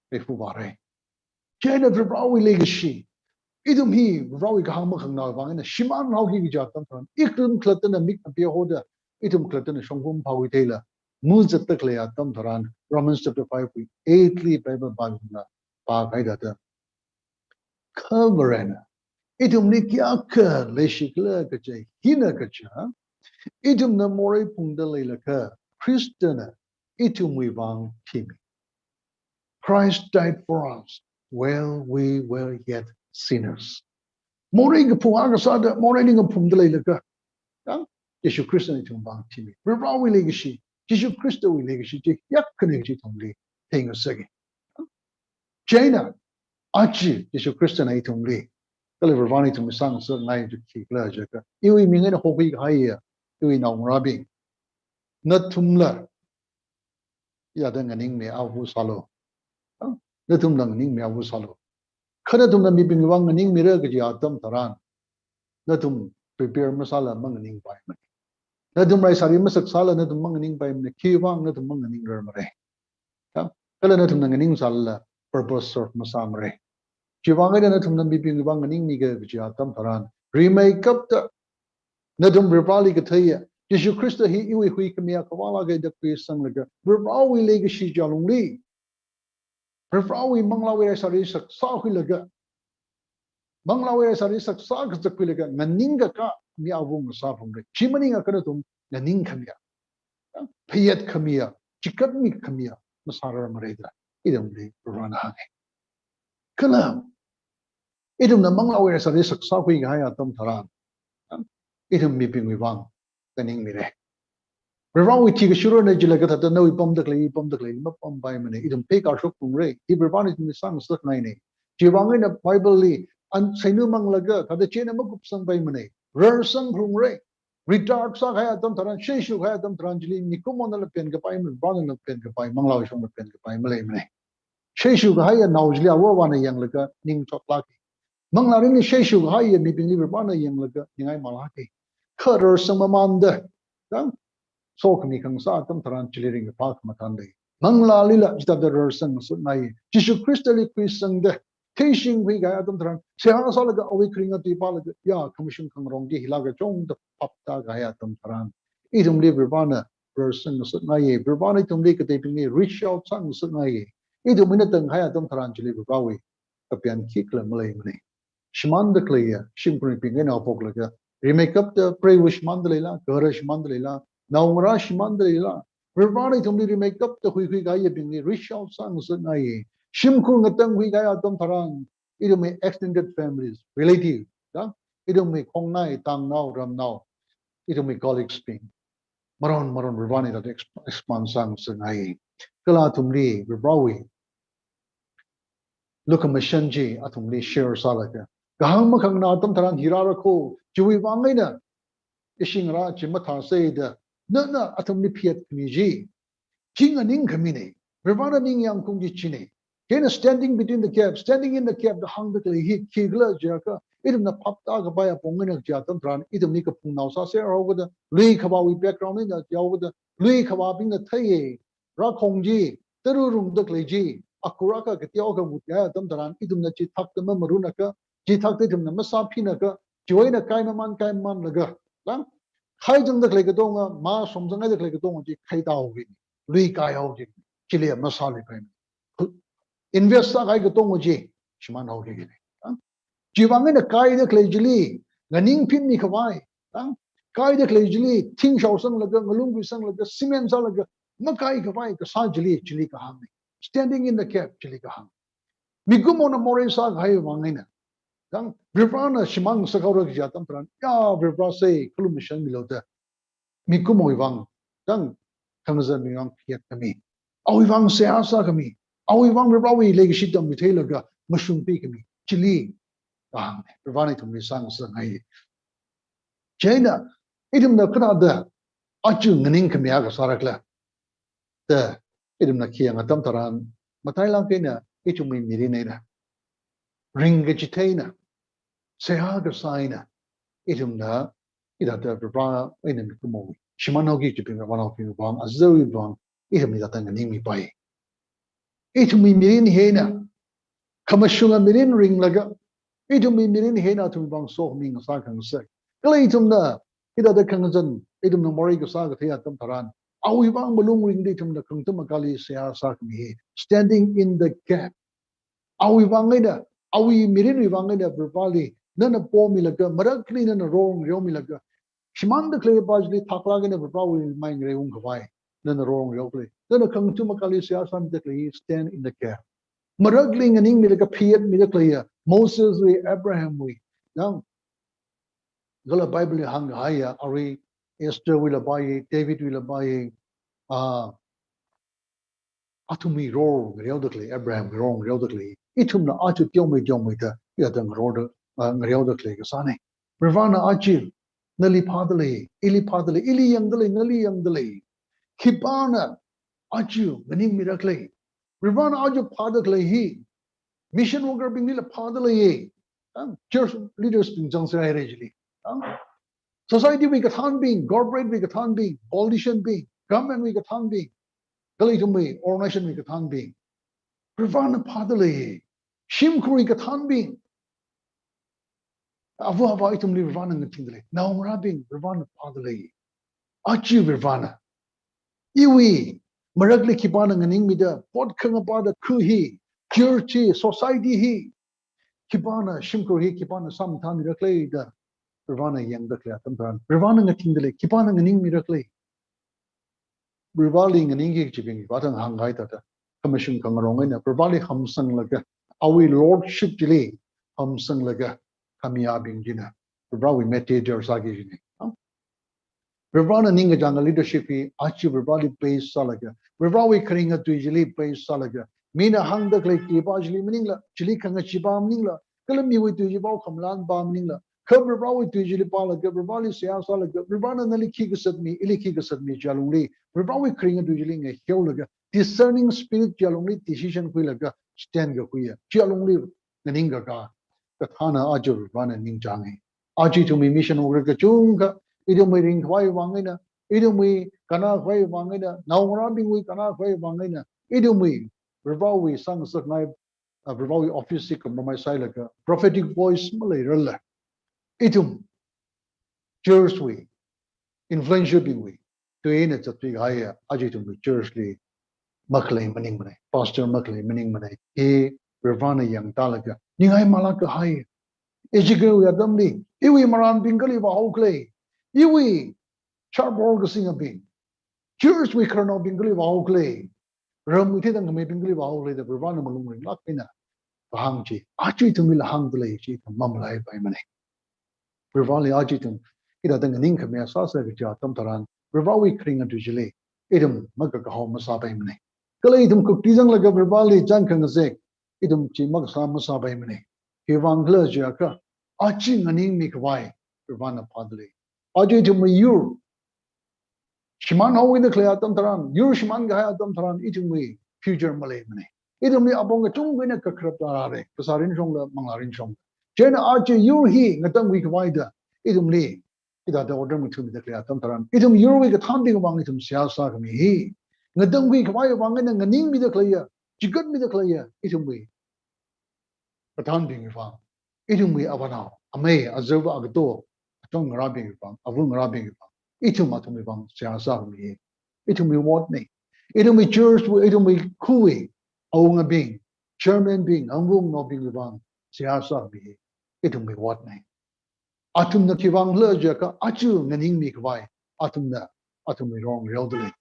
refu bare Jena brawi legacy Idum hi rawi kahang makhang na wangina shiman hau ki jatam tan ikrum klatana mik apia hoda idum klatana shongum pawi tela muzat tak le atam tharan Romans chapter 5:8 li bible bagna pa gaida ta coverena idum ni kya ka le shikla ka che hina ka cha idum na more pungda le la ka Christiana idum wi wang kimi Christ died for us while we were yet sinners Moring puanga sada moring pumdale laka. Jesu Christ ni tumbang timi. Rira wi legacy. Jesu Christ wi legacy je yak kene ji tumli thing sagi. China achi Jesu Christ na itumli. Kale rivani tum sang sa nai ju ki kla jaka. Iwi minga na hobi haya. Iwi na rabi. Na tumla. Ya da nganing me awu salo. Na tumla nganing me awu salo. Kada tum na mi bingwang nganing mira ga ji atam taran. Natum prepare masala manganing pai man. Natum rai sari masak sala natum manganing pai man. Kiwang natum manganing ramare. Kala natum nanganing sala purpose serve masamare. Kiwang ay natum nang bibing ibang nganing niga vijatam taran. Remake up the natum ripali kataya. Jesu Christa hi iwi hui kamiya kawala gay dakpi sang laga. Ripawi legacy jalungli. Ripawi manglawi ay sari sak sa hui laga. Banglawe sari saksa ka zakwilaga nganinga ka mi avung sa phung re chimani nga kana tum naning khamia phiyat khamia chikat mi khamia masara mareda idam le rana ha kala idam na mangla we sa re saksa hui ga ya tam tharan idam mi ping wi wang kaning mi re Berang we tiga shuru na jila kata ta nawi pom dak lai ma pom bai mane idam pe ka shok tung re ti berang ni sang sak nai ne jiwang na bible li an sainu mang laga kada chena ma gup sang bai mane rer sang rung re retard sa khaya tam taran sheshu khaya tam taran jili ni kumon na pen ka pai man ban na pen ka pai manglaw shong na pen ka pai malai mane sheshu khaya naw jili awa wa na yang laga ning chok la ki mangla ri ni sheshu khaya ni ping ni berang na yang laga ningai mala ki khader sama manda so kami kang sa tam taran chiliring pa matan dei mangla lila jita der sang su nai jishu kristali krisang de keishing wi ga tam taran se ha sa la ga awi kringa ti pa la ya commission kang rong ji hilaga chong de papta ga ya tam taran idum le berbana person su nai berbana tum le ke te ping reach out sang su nai idum ina tang ha ya tam taran chili bawi kapian kikla malai mane shman de kleya shimpri ping ina pok la ga remake up the pray wish mandela garash mandela now rush mandela Rivani to me make up the hui guy being rich out songs and I Shimku Natang hui guy Adam Taran it may extended families relative it may Kong Nai Tang now Ram now it may colleagues being Maron Rivani that expand songs and I Kala to me Ribrawi look a Mashanji atumli share salaka Gahama Kang Natam Taran Hirarako Jui Wangina Ishing Ra Chimata said na atom ni piat kmiji king an inkamine revana ning yang kung ji chine kena standing between the gap standing in the gap the hang the hi kigla jaka idum na papta ga baya pongena ja tam tran idum ni ka pung nau sa se ro ga lui khawa wi background ni ja jaw ga lui khawa bing na thai ra khong ji teru rung dak le ji akura ka ga tiaw ga bu ya tam tran idum na chi thak tam maru na ka chi thak te dum na ma sa phi na ka joy na kai man laga lang khai jang dak le ga dong ma som jang dak le ga dong ji khai da ho gi lui kai ho ji chi le ma sa le kai invest sa kai ga dong ji shman ho gi ji wang ne kai dak le ji li nganing pin ni khawai kai dak le ji li thing shau sang la ga ngalung bi sang la ga cement sa la ga ma kai khawai ka sa ji li ka hang standing in the gap ji li ka hang mi gumona more sa gai wang ne Dang Vibrana Shimang Sakara Jatam Pran, Ya Vibra say, Kulumishan Milota, Mikumo Ivang, Dang Kamazan Yang Piat Kami. Awivang say Asakami, Awivang Vibrawi Legishitam Mitelaga, Mushroom Pikami, Chili, Vivanitum Misang Sangai. China, Idum the Kanada, Achu Naning Kamiaga Sarakla, the Idum Nakiang Atamtaran, Matailang Kena, Itumi Mirinena. Ringagitana, Sehaga Saina, Itumna, Ida Bra, Inamikumo, Shimanogi to be one of you bong, as though you bong, Itamidatan and Nimi by. Itumi Mirin Hena, Kamashula Mirin ring laga, Itumi Mirin Hena to bong so mean Sakan say. Glaytumna, Ida the Kanazan, Itum no Moriga Saga Theatum Taran, Awivang Malung ring datum the Kuntumakali Sea Sakmi, standing in the gap. Awivangida. Awi mirin wangida berpali nana pomilaga marakli nana rong riomilaga shimanda clay bajli taklagina berpawi main reung kawai nana rong riokli nana kangtuma kali siasan dekli stand in the care maragli nganing milaga piet milakliya Moses we Abraham we now gala Bible hang haya ari Esther will buy David will buy atumi rong riodakli Abraham rong riodakli itum na achu tiomai ta ya dang roda ngriodakli gasane Ravana achu nali padale ili yangdale kibana achu ganing mirakle Ravana achu padakle hi mission worker bing nila padale ye church leaders bing jangsa rejli society we gathan being corporate we gathan being politician being government we gathan being Galitumbi, or nation we gathan being. Rivana Padale, Shimkuri gathan being. Ava itum li Rivana and Tindale. Now Rabbing, Rivana Padale. Achi Rivana. Iwi, Maragli Kibana and Ingmida, what Kangabada Kuhi, Churchi, society he. Kibana, Shimkuri, Kibana, sometime Rakleda. Rivana yang the clear tamtaran. Rivana ngatingdele, kipana nganing miracle. Rivali nganingi chiping, batang hangai tata. Commission kangarongina, Rivali hamsang laga. Awi lordship delay, hamsang laga. Kamiabing jina. Rivawi metager sagi jini. Rivana ninga janga leadership achi Rivali pays salaga. Rivawi kringa tuijili pays salaga. Mina hang the clay kiba jili miningla, chili kanga chiba miningla. Kalami with tujiba kamlan ba miningla. Rivawi tuijili pala, Rivali siya salaga. Rivana nali kigasat me, ili kigasat me jalungli. Rivawi kringa tuijili nga hiolaga. Discerning spirit jalungli decision kuilaga. Stand ga kuya. Jalungli naninga ka. Kathana ajo Rivana ningjangi. Aji to me mission over chunga. Idum we ring wai wangina. Idum we kana wai wangina. Now rabbing we kana wai wangina. Idum we. Rivawi sang saknai. Rivawi office sick of my side like a prophetic voice Malay rella. Idum. Cheers we. Influential being we. To ain it at big higher. Ajitum we cheersly. Maklay maning mane. Pastor Maklay maning mane. E Ravana yang talaga. Ningai malaka high. Ejigo yadamli. Iwi maran bingali wa hauklay. Iwi charbor sing a bing. Cheers we kerno bingali wa hauklay. Ram we didn't make bingali wa hauklay the Ravana malung lakina. Bahangji. Ajitum will hang the lay. Mamlay by mane. Rivali ajitum. Ida the ninka me sasa jatam taran. Rivawi kring and jile. Idum magakaho masabay mane. Kalaitum cooktisang like a Rivali jankan zek. Idum chimagsa masabay mane. Hivangla jaka. Aching an ing mikwai. Rivana padli. Ajitum yur. Shiman ho in the Cleatum taran. Yur Shiman gayatum taran. Itum we. Future Malay mane. Idum abong a tung win a kakrapare. Pasarin shong the Mangarin shong. Jen Archie yur he. Natam week wider. Idum lee. Ida the order me to the Cleatum taran. Idum yur we get hunting among itum siasa me he. Natam week why wangan and ning me the clear. Chicken me the clear. Itum we. But hunting if Itum we avana. Ame azova agdo. Atong rabbing if avung rabbing if Itum atomibang siasa me. Itum we want me. Itum we church, itum we kui. Aung being. Chairman being. Angung no being vang. Siasa me. Itum we want me. Atum na kivang lejaka. Achu naning me kwai. Atum we wrong reality.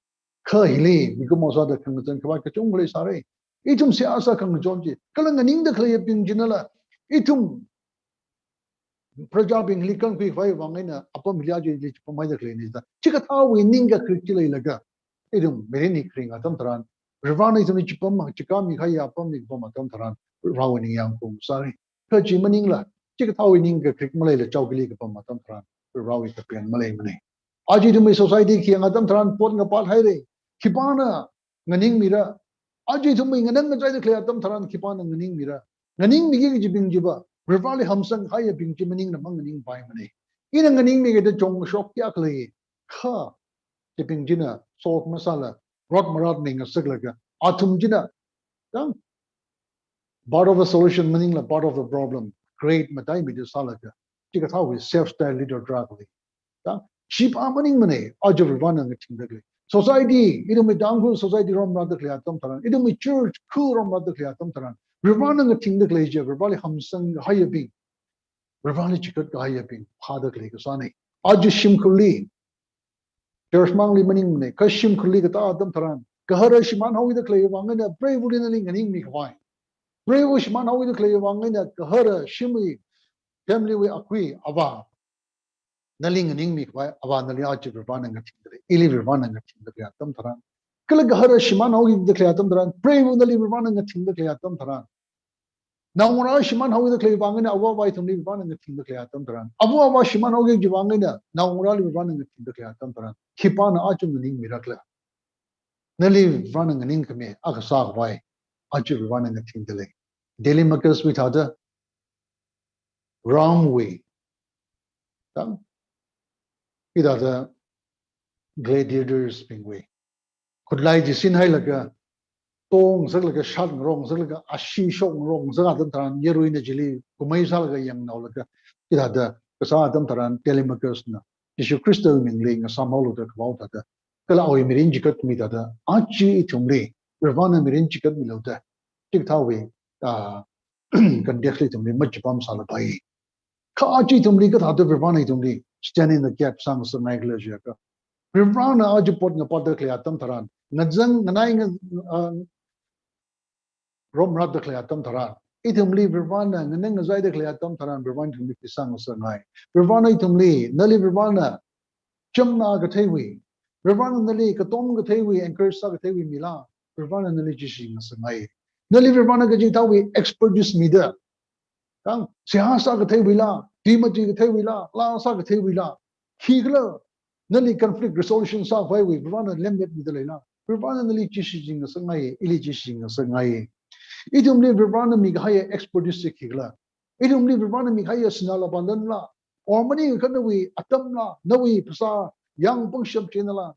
Kahili, Mikumosa the Kangan Kawaka Chungle Sare. Itum Siasa Kangajonji. Kalanganing the clay being general. Itum Praja being Likan Quick Wangina, upon Villaji from my clean is that Chicata we ninga cricula laga. Idum Merini Kring Atamtaran. Ravana is a Chipama, Chikami Haya Pomik Pomatamtaran, Rawani Yang Sorry. Kaji Maningla. Chicata we ninga crick Malay, the Chowgili Pomatamtaran, Rawi Kapian Malay Malay. Ajidumi society King Atamtaran, Port Napal Hire. Kipana, Naning Mira, Aji to me, and then the Adam Taran Kipana Naning Mira, Naning Migi Bing Jiba, Rivali Hamsang Haya Bing Jimaning the Manganing by money. In a Naning Migi the Jong Shop Yakli, Ha, Tipping Jina, Salt Masala, Rod Maradning a Siglaga, Atum Jina, part of the solution, meaning the part of the problem, great Mataimi de Salaga, Chikatawi, self-style leader dragly. Sheep are money, Aja Rivana and the Society, it may downhill society rom rather clear Tamtaran, it may church cool rom rather clear Tamtaran, Rivana a ting the glacier, Rivali Hamsang higher being, Rivali Chikat higher being, Pada Clegosani, Aja Shimkuli, there's Mangli Maning, Kashim Kuligata Tamtaran, Kahara Shiman how with the clay wangana, brave wooden and ing me wine. Brave Shiman how with the clay wangana, Kahara, Shimli, family we acquit, Ava. Naling and Ing Mikwa, Avanali Archie Rivana and Ili Rivana and the Cleatum Taran. Kalagahara Shimano the Cleatum Taran, pray with the Rivana and the Cleatum Taran. Now, when I Shimano the Clay Wangana, Ava to live one and the Cleatum Taran. Ava Shimano Givangana, now we're all running the Cleatum Taran. Kipana Archum and Ing Miracle. Nelly running an income, Akasar, why Archie Rivana and the Tindale. Daily Makers with other wrong way. Either the gladiators being way. Could lie the sin like a tong, like a shot wrong, like a ashi shong wrong, Zagatan, Yeru in the Jili, Kumaisalga young now like a it had the Kasadam Taran, Telemakasna, Issue crystal mingling, some hollow the Kvauta, Kalawi Mirinjikat me that Archie Tumli, Ravana Mirinjikat below that. Tiktawi can definitely to me much bumps on the bay. Kaji tumli ka thatu Virvana tumli stand in the gap sang sa Michael Jaka. Virvana aju pot na pot kle atam tharan. Ngajang nganai rom rat kle atam tharan. Itumli Virvana nganang ngazai kle atam tharan Virvana tumli sang sa ngai. Virvana tumli nali Virvana chamna ka thewi. Virvana nali ka tom ka thewi encourage sa ka thewi mila. Virvana nali jishi sa ngai. Nali Virvana ka jitawi expert jus mida. Kang siyasa ka thewi la Timothy ka thewi la sa ka thewi la khigla nali conflict resolution sa vai we Virvana lemmet midalena Virvana nali jishi jinga sa ngai ili jishi sa ngai idumli Virvana mi gaya expertise khigla idumli Virvana mi gaya sinala bandan la ormani ka nawi atam la nawi pasa yang pangsham chenala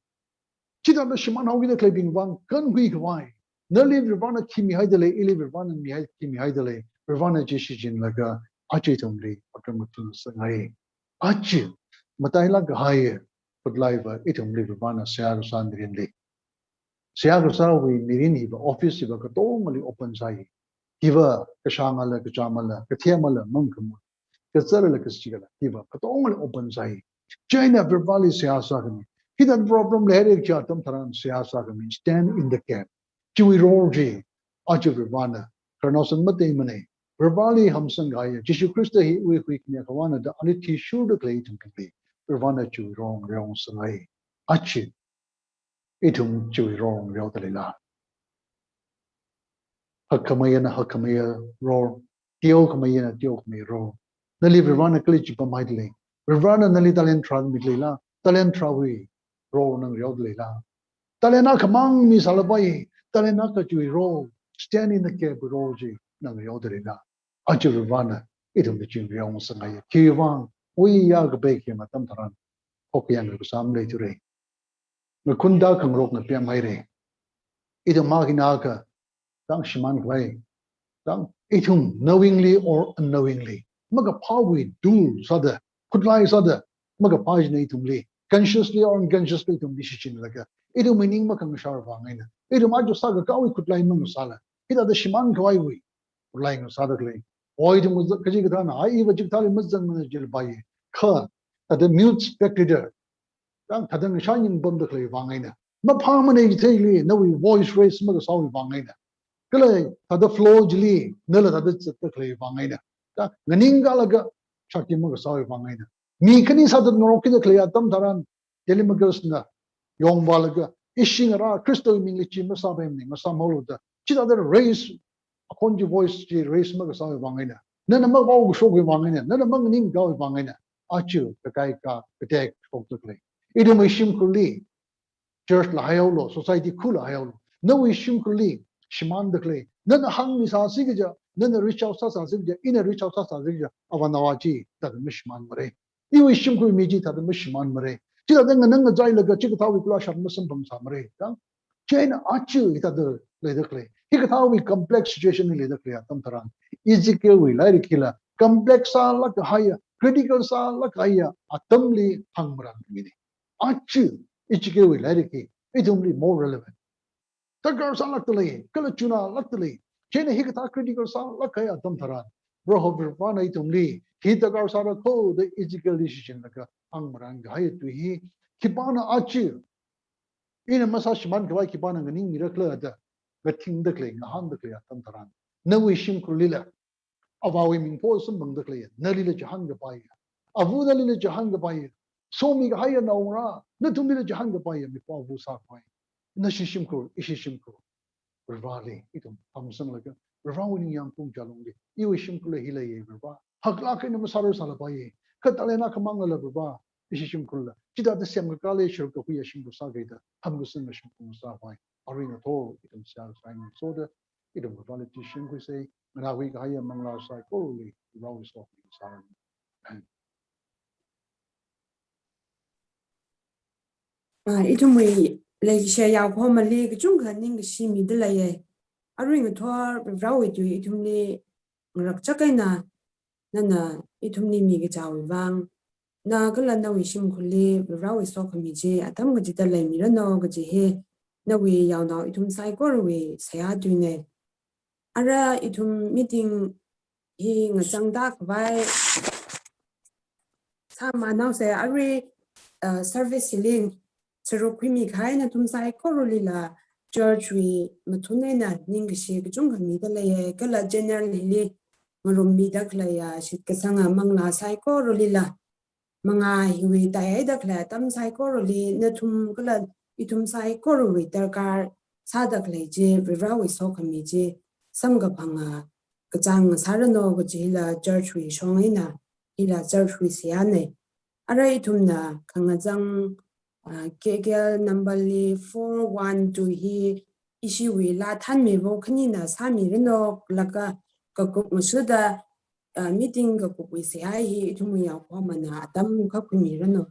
chida na shiman hawi na klebing wang kan hui kwai nali Virvana kimi haidale ili Virvana mi hai kimi haidale Virvana jishi jin laga achi tumli akamatu sa ngai achi matai la gaya pudlaiva itumli Virvana siya sandrinli siya sa we mirini ba office ba ka tongali open sai kiva kashamala kachamala kathiamala mangkamu kasarala kastigala kiva ka tongali open sai China Virvali siya sa kami hidan problem lehere kya tam tharan siya sa kami stand in the gap chui roji achi Virvana karnosan matay mane Virvali hamsang gaya Jishu Krista hi we knya kawana da aniti shurda klay tumkli Virvana chui rong sangai achi itum chui rong talila hakamaya ro tio kamaya ro nali Virvana klich pamaidle Virvana nali talent trad mitlela talent trawi ro nang talila talena kamang mi salabai talena ka chui ro stand in the gap roji nang talila achi Virvana itum chui rong sangai kiwang we ya ga be kema tam taran okyang ga sam le jure Kunda kang rok na piam haire. Ito maginaka tang shiman kway. Tang itum knowingly or unknowingly. Maga pawi do sada. Kudlai sada. Maga paj na itumli. Consciously or unconsciously itum dishishin laga. Ito meaning makang sharvangay na. Ito madyo saga kawi kudlay mga sala. Ito da shiman kway wi. Kudlay ng sada klay. O ito mo kaji katana. Ay iwa jiktali mazang mga jilbayi. Ka. The mute spectator. Tang kadang shining bomb the clay wangina. Ma permanent thing no voice raise maga sawi wangina. Kala tada flow jili nala tada the clay wangina. Ta nganinga laga chaki maga sawi wangina. Mi kani sada noroki the clay atam taran delimagas na yong walaga ishing ra Christo minglichi masabem ni masamolo da. Chita the raise upon your voice raise maga sawi wangina. Nana mag all shogi wangina. Nana mag ning gawi wangina. Achu the kai ka attack of the clay. Ito may shimkuli church la hayolo society kula hayolo no we shimkuli shiman the clay none hang mi sa sigja none reach out sa sigja in a reach out sa sigja avanawaji that mishman mare you we shimkuli miji that mishman mare tila dang nang jai laga chik tawi kula sham musam bam sa mare ta chain achu ita the le clay hik we complex situation le the clay tam taran Ezekiel we lai kila complex sa la haya critical sa la haya atamli hangmran mini Achu, Ichikewi, Ladiki, it's only more relevant. The girls are luckily, Kalachuna, luckily, Chena Hikata critical sound, Lakaya Tamtaran, Broho Virvana itumli, Hita Garsara Ko, the Ichikel decision, like a Angmarang, Hayat to he, Kipana Achu. In a Masashman Kawai Kipana and Ning Miracle, the King the Cling, a hand the clear Tamtaran. No wishing Kulila, of our women for some among the clear, Nelly Jahanga Paya, Avuda Lila Jahanga Paya. So mi haya na ora na tumila jahanga pa ya mi pa busa pa na ishishim ko rivali ito amsang laga ravawini yang kung jalongge iwishim ko le hilaye riva haklake na masaro sala pa ye katalena kamang la riva ishishim ko la chida de sem ka le shur ko ya shim busa gaida ham gusin na shim busa pa arina to ito sa sign so the ito rivali shim ko say na wi haya mangla sa ko le rawi so sa Ito may like siya yaw po mali kung kaning si midla ye. Aring ito raw ito itumli ngrakchakay na itumli mi gajawi bang na kala na wishim kuli raw iso kamiji atam gajita lay mira no gajihe na wi yaw na itum sai kor wi saya duine. Ara itum meeting hi ngachang dak bay Sama now say every service link Cherokee kai na tum sai korolila church we matune na ning shi chung mi da le kala generally marum mi da kla shit ka sanga mangla sai korolila manga hiwi dai da kla tam sai koroli na tum kala itum sai koroi darkar sa da kla je river so kami je samga phanga kachang sarano go jila church we shongina ila church we siane arai tumna khangajang kegel number 412 hi ishi we la than me bo khani na sami reno laka ka ko musuda meeting ka ko se ai hi tumu ya ko mana atam ka ku mi reno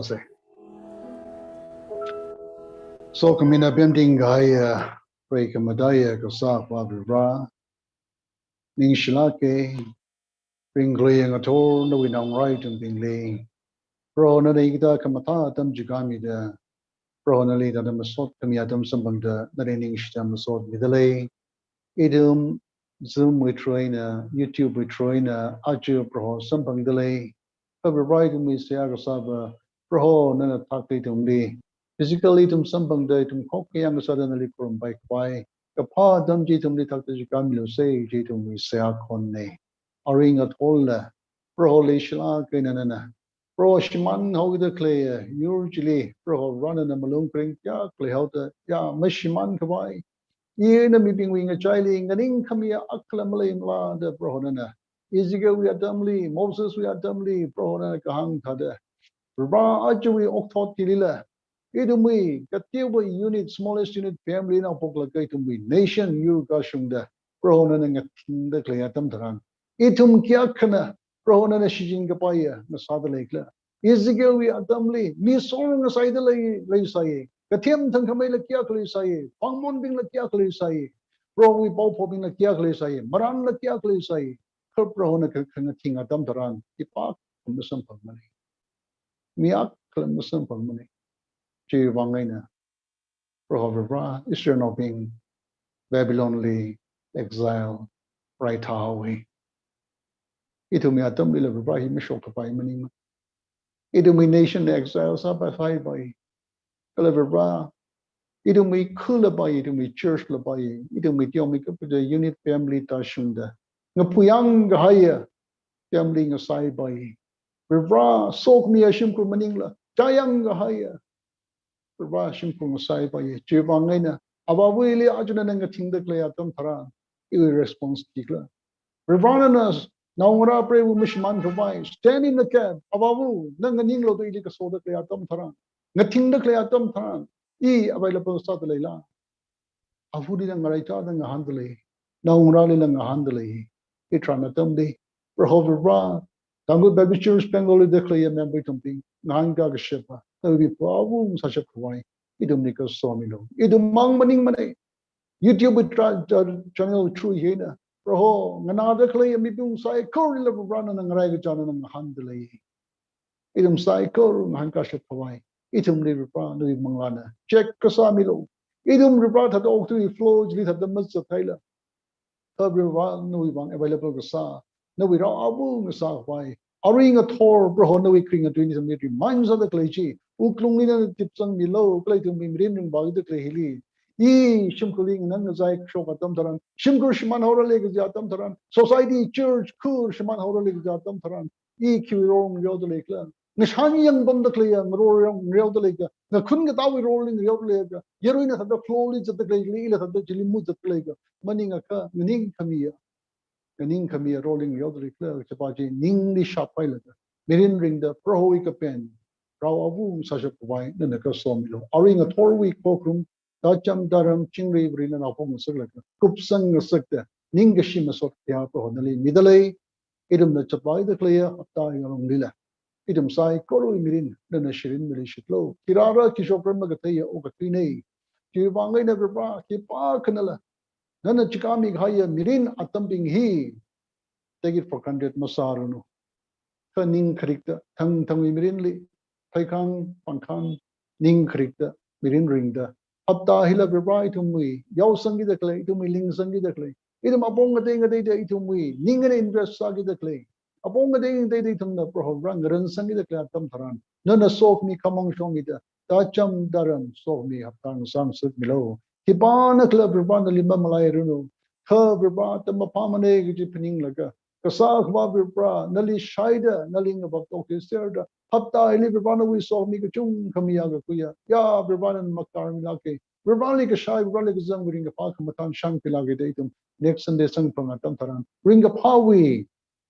say. So kamina bending gaya break a madaya ko sa pa bra ning shlake ring laying at all no we don't right and being laying pro na ita kamata tam jigami da pro na lida da masot kami adam sambang da na rening shtam masot midalay idum Zoom we trainer YouTube we trainer ajo pro sambang dalay cover right me se aga saba pro na takti tumdi physically tum sambang da tum kok yang suddenly from bike by kapa dam ji tum li takti jigami lo say ji tum we se akon ne aring at all pro le shla kenana pro shiman how the clay usually pro run in a malung kring ya clay how the ya mashiman kawai ye na mi ping wing a chili nganing kamia aklamali la the pro na easier we are dumbly Moses we are dumbly pro na kahang thada ra ajui okthot kilila idumi katiwa unit smallest unit family na pokla kai tumbi nation you kashungda pro na ngatinda clay atam tharan itum kya khana pro na shijin kapaya na sadalekla easier we are dumbly mi song na saidalai lai sai Kathiam thang khamai la kya kali sai pangmon bing la kya kali sai pro we pau pho bing la kya kali sai maran la kya kali sai khar pro na khang thinga tam daran ipa kumsam phamani miak kumsam phamani chi wangai na pro bra Israel not being Babylonly exile right away itu mi atam li la bra hi mi shok pai mani itu mi nation exile sa ba sai bai kala bra itu mi kula bai itu mi church la bai itu mi tiom mi the unit family ta shunda ngapuyang gahaya family nga sai bai bra sok mi ashim ku maning la tayang gahaya bra ashim ku nga sai bai chibangai na ababu ile ajuna nga thingdak le atam thara irresponse tikla Rivananas naungra pre wu mishman khabai stand in the cab ababu nang ning lo to ili ka soda le atam thara ngathing dak le atam thara I available sa leila afudi nang raita nang handle naungra le nang handle itrana tamde prohover bra tangu baby church bengali dekle ya member tumpi nanga ga shepa tawi pawu sasha khwai idum nika somilo idum mang maning manai YouTube channel true hina proho ngana dekle ya mitung sai kor le bra nang rai ga chana nang handle idum sai kor nanga shepa itum li ripa nui manglana check kasamilo idum ripa that all to flows with the midst of Taylor everyone nui bang available kasa no we ra abu ngasa why aring a thor bro no we kring a twin community minds of the clergy uklung ni na tipsang milo klai tum mimrin ring bag the klehili I shimkuling nan zai shok atam taran shimkur shman hora le ga atam taran society church kur shman hora le ga atam taran I kiwong yodle klan Nishani yang banda klaya ngro real the lega na kun ga tawi rolling real lega yeroina thada flowly jat the lega thada jilimu jat lega maninga ka ning kamiya rolling real the lega chapaji ning li shop pilot merin ring the pro ka pen raw abu sasha pwai na ka somilo aring a thor week pokrum tacham daram chingri brina na pom sagla kupsang sakta ning ga shima sok ya ko nali midalai idum na chapai the klaya apta yalong lila idum sai koro mirin na shirin mili shitlo kirara kishopram magataya o katine ki wangai na bra ki pa kanala nana chikami ghaya mirin atambing hi take it for 100 masaruno kaning krikta thang mirin li thaikang pangkang ning krikta mirin ringda apta hila bra itumui yaw sangi da klay itumui ling sangi da klay idum apong ngade itumui ning na invest sagi da klay Abong they tum the pro rang run sangi the klatam tharan. None sok me kamong shong ida. Tacham daram sok me haptang sam sut milo. Hibana club ribana lima malay runo. Curve riba tamapamane gijipening laga. Kasak babra nali shaida naling about okay serda. Hapta ili ribana we sok me kachung kamiyaga kuya. Ya ribana makar milake. Ribani ka shai ribani ka zang ring a park matan shang pilage datum. Next Sunday sang pangatam tharan. Ring a pawi.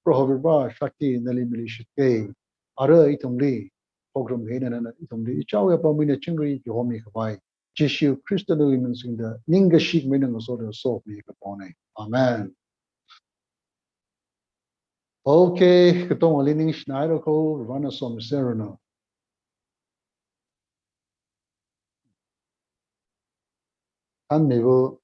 Prohibba Shakti Nali Milishke Ara Itumli program Hena Itumli Chawa Pamina Chingri Yomi Kabai Jishu Christian elements in the Ninga Sheik meaning sort of soap make upon it. Amen. Okay, Katong Lining Schneider Ko Rana Som Sereno. And never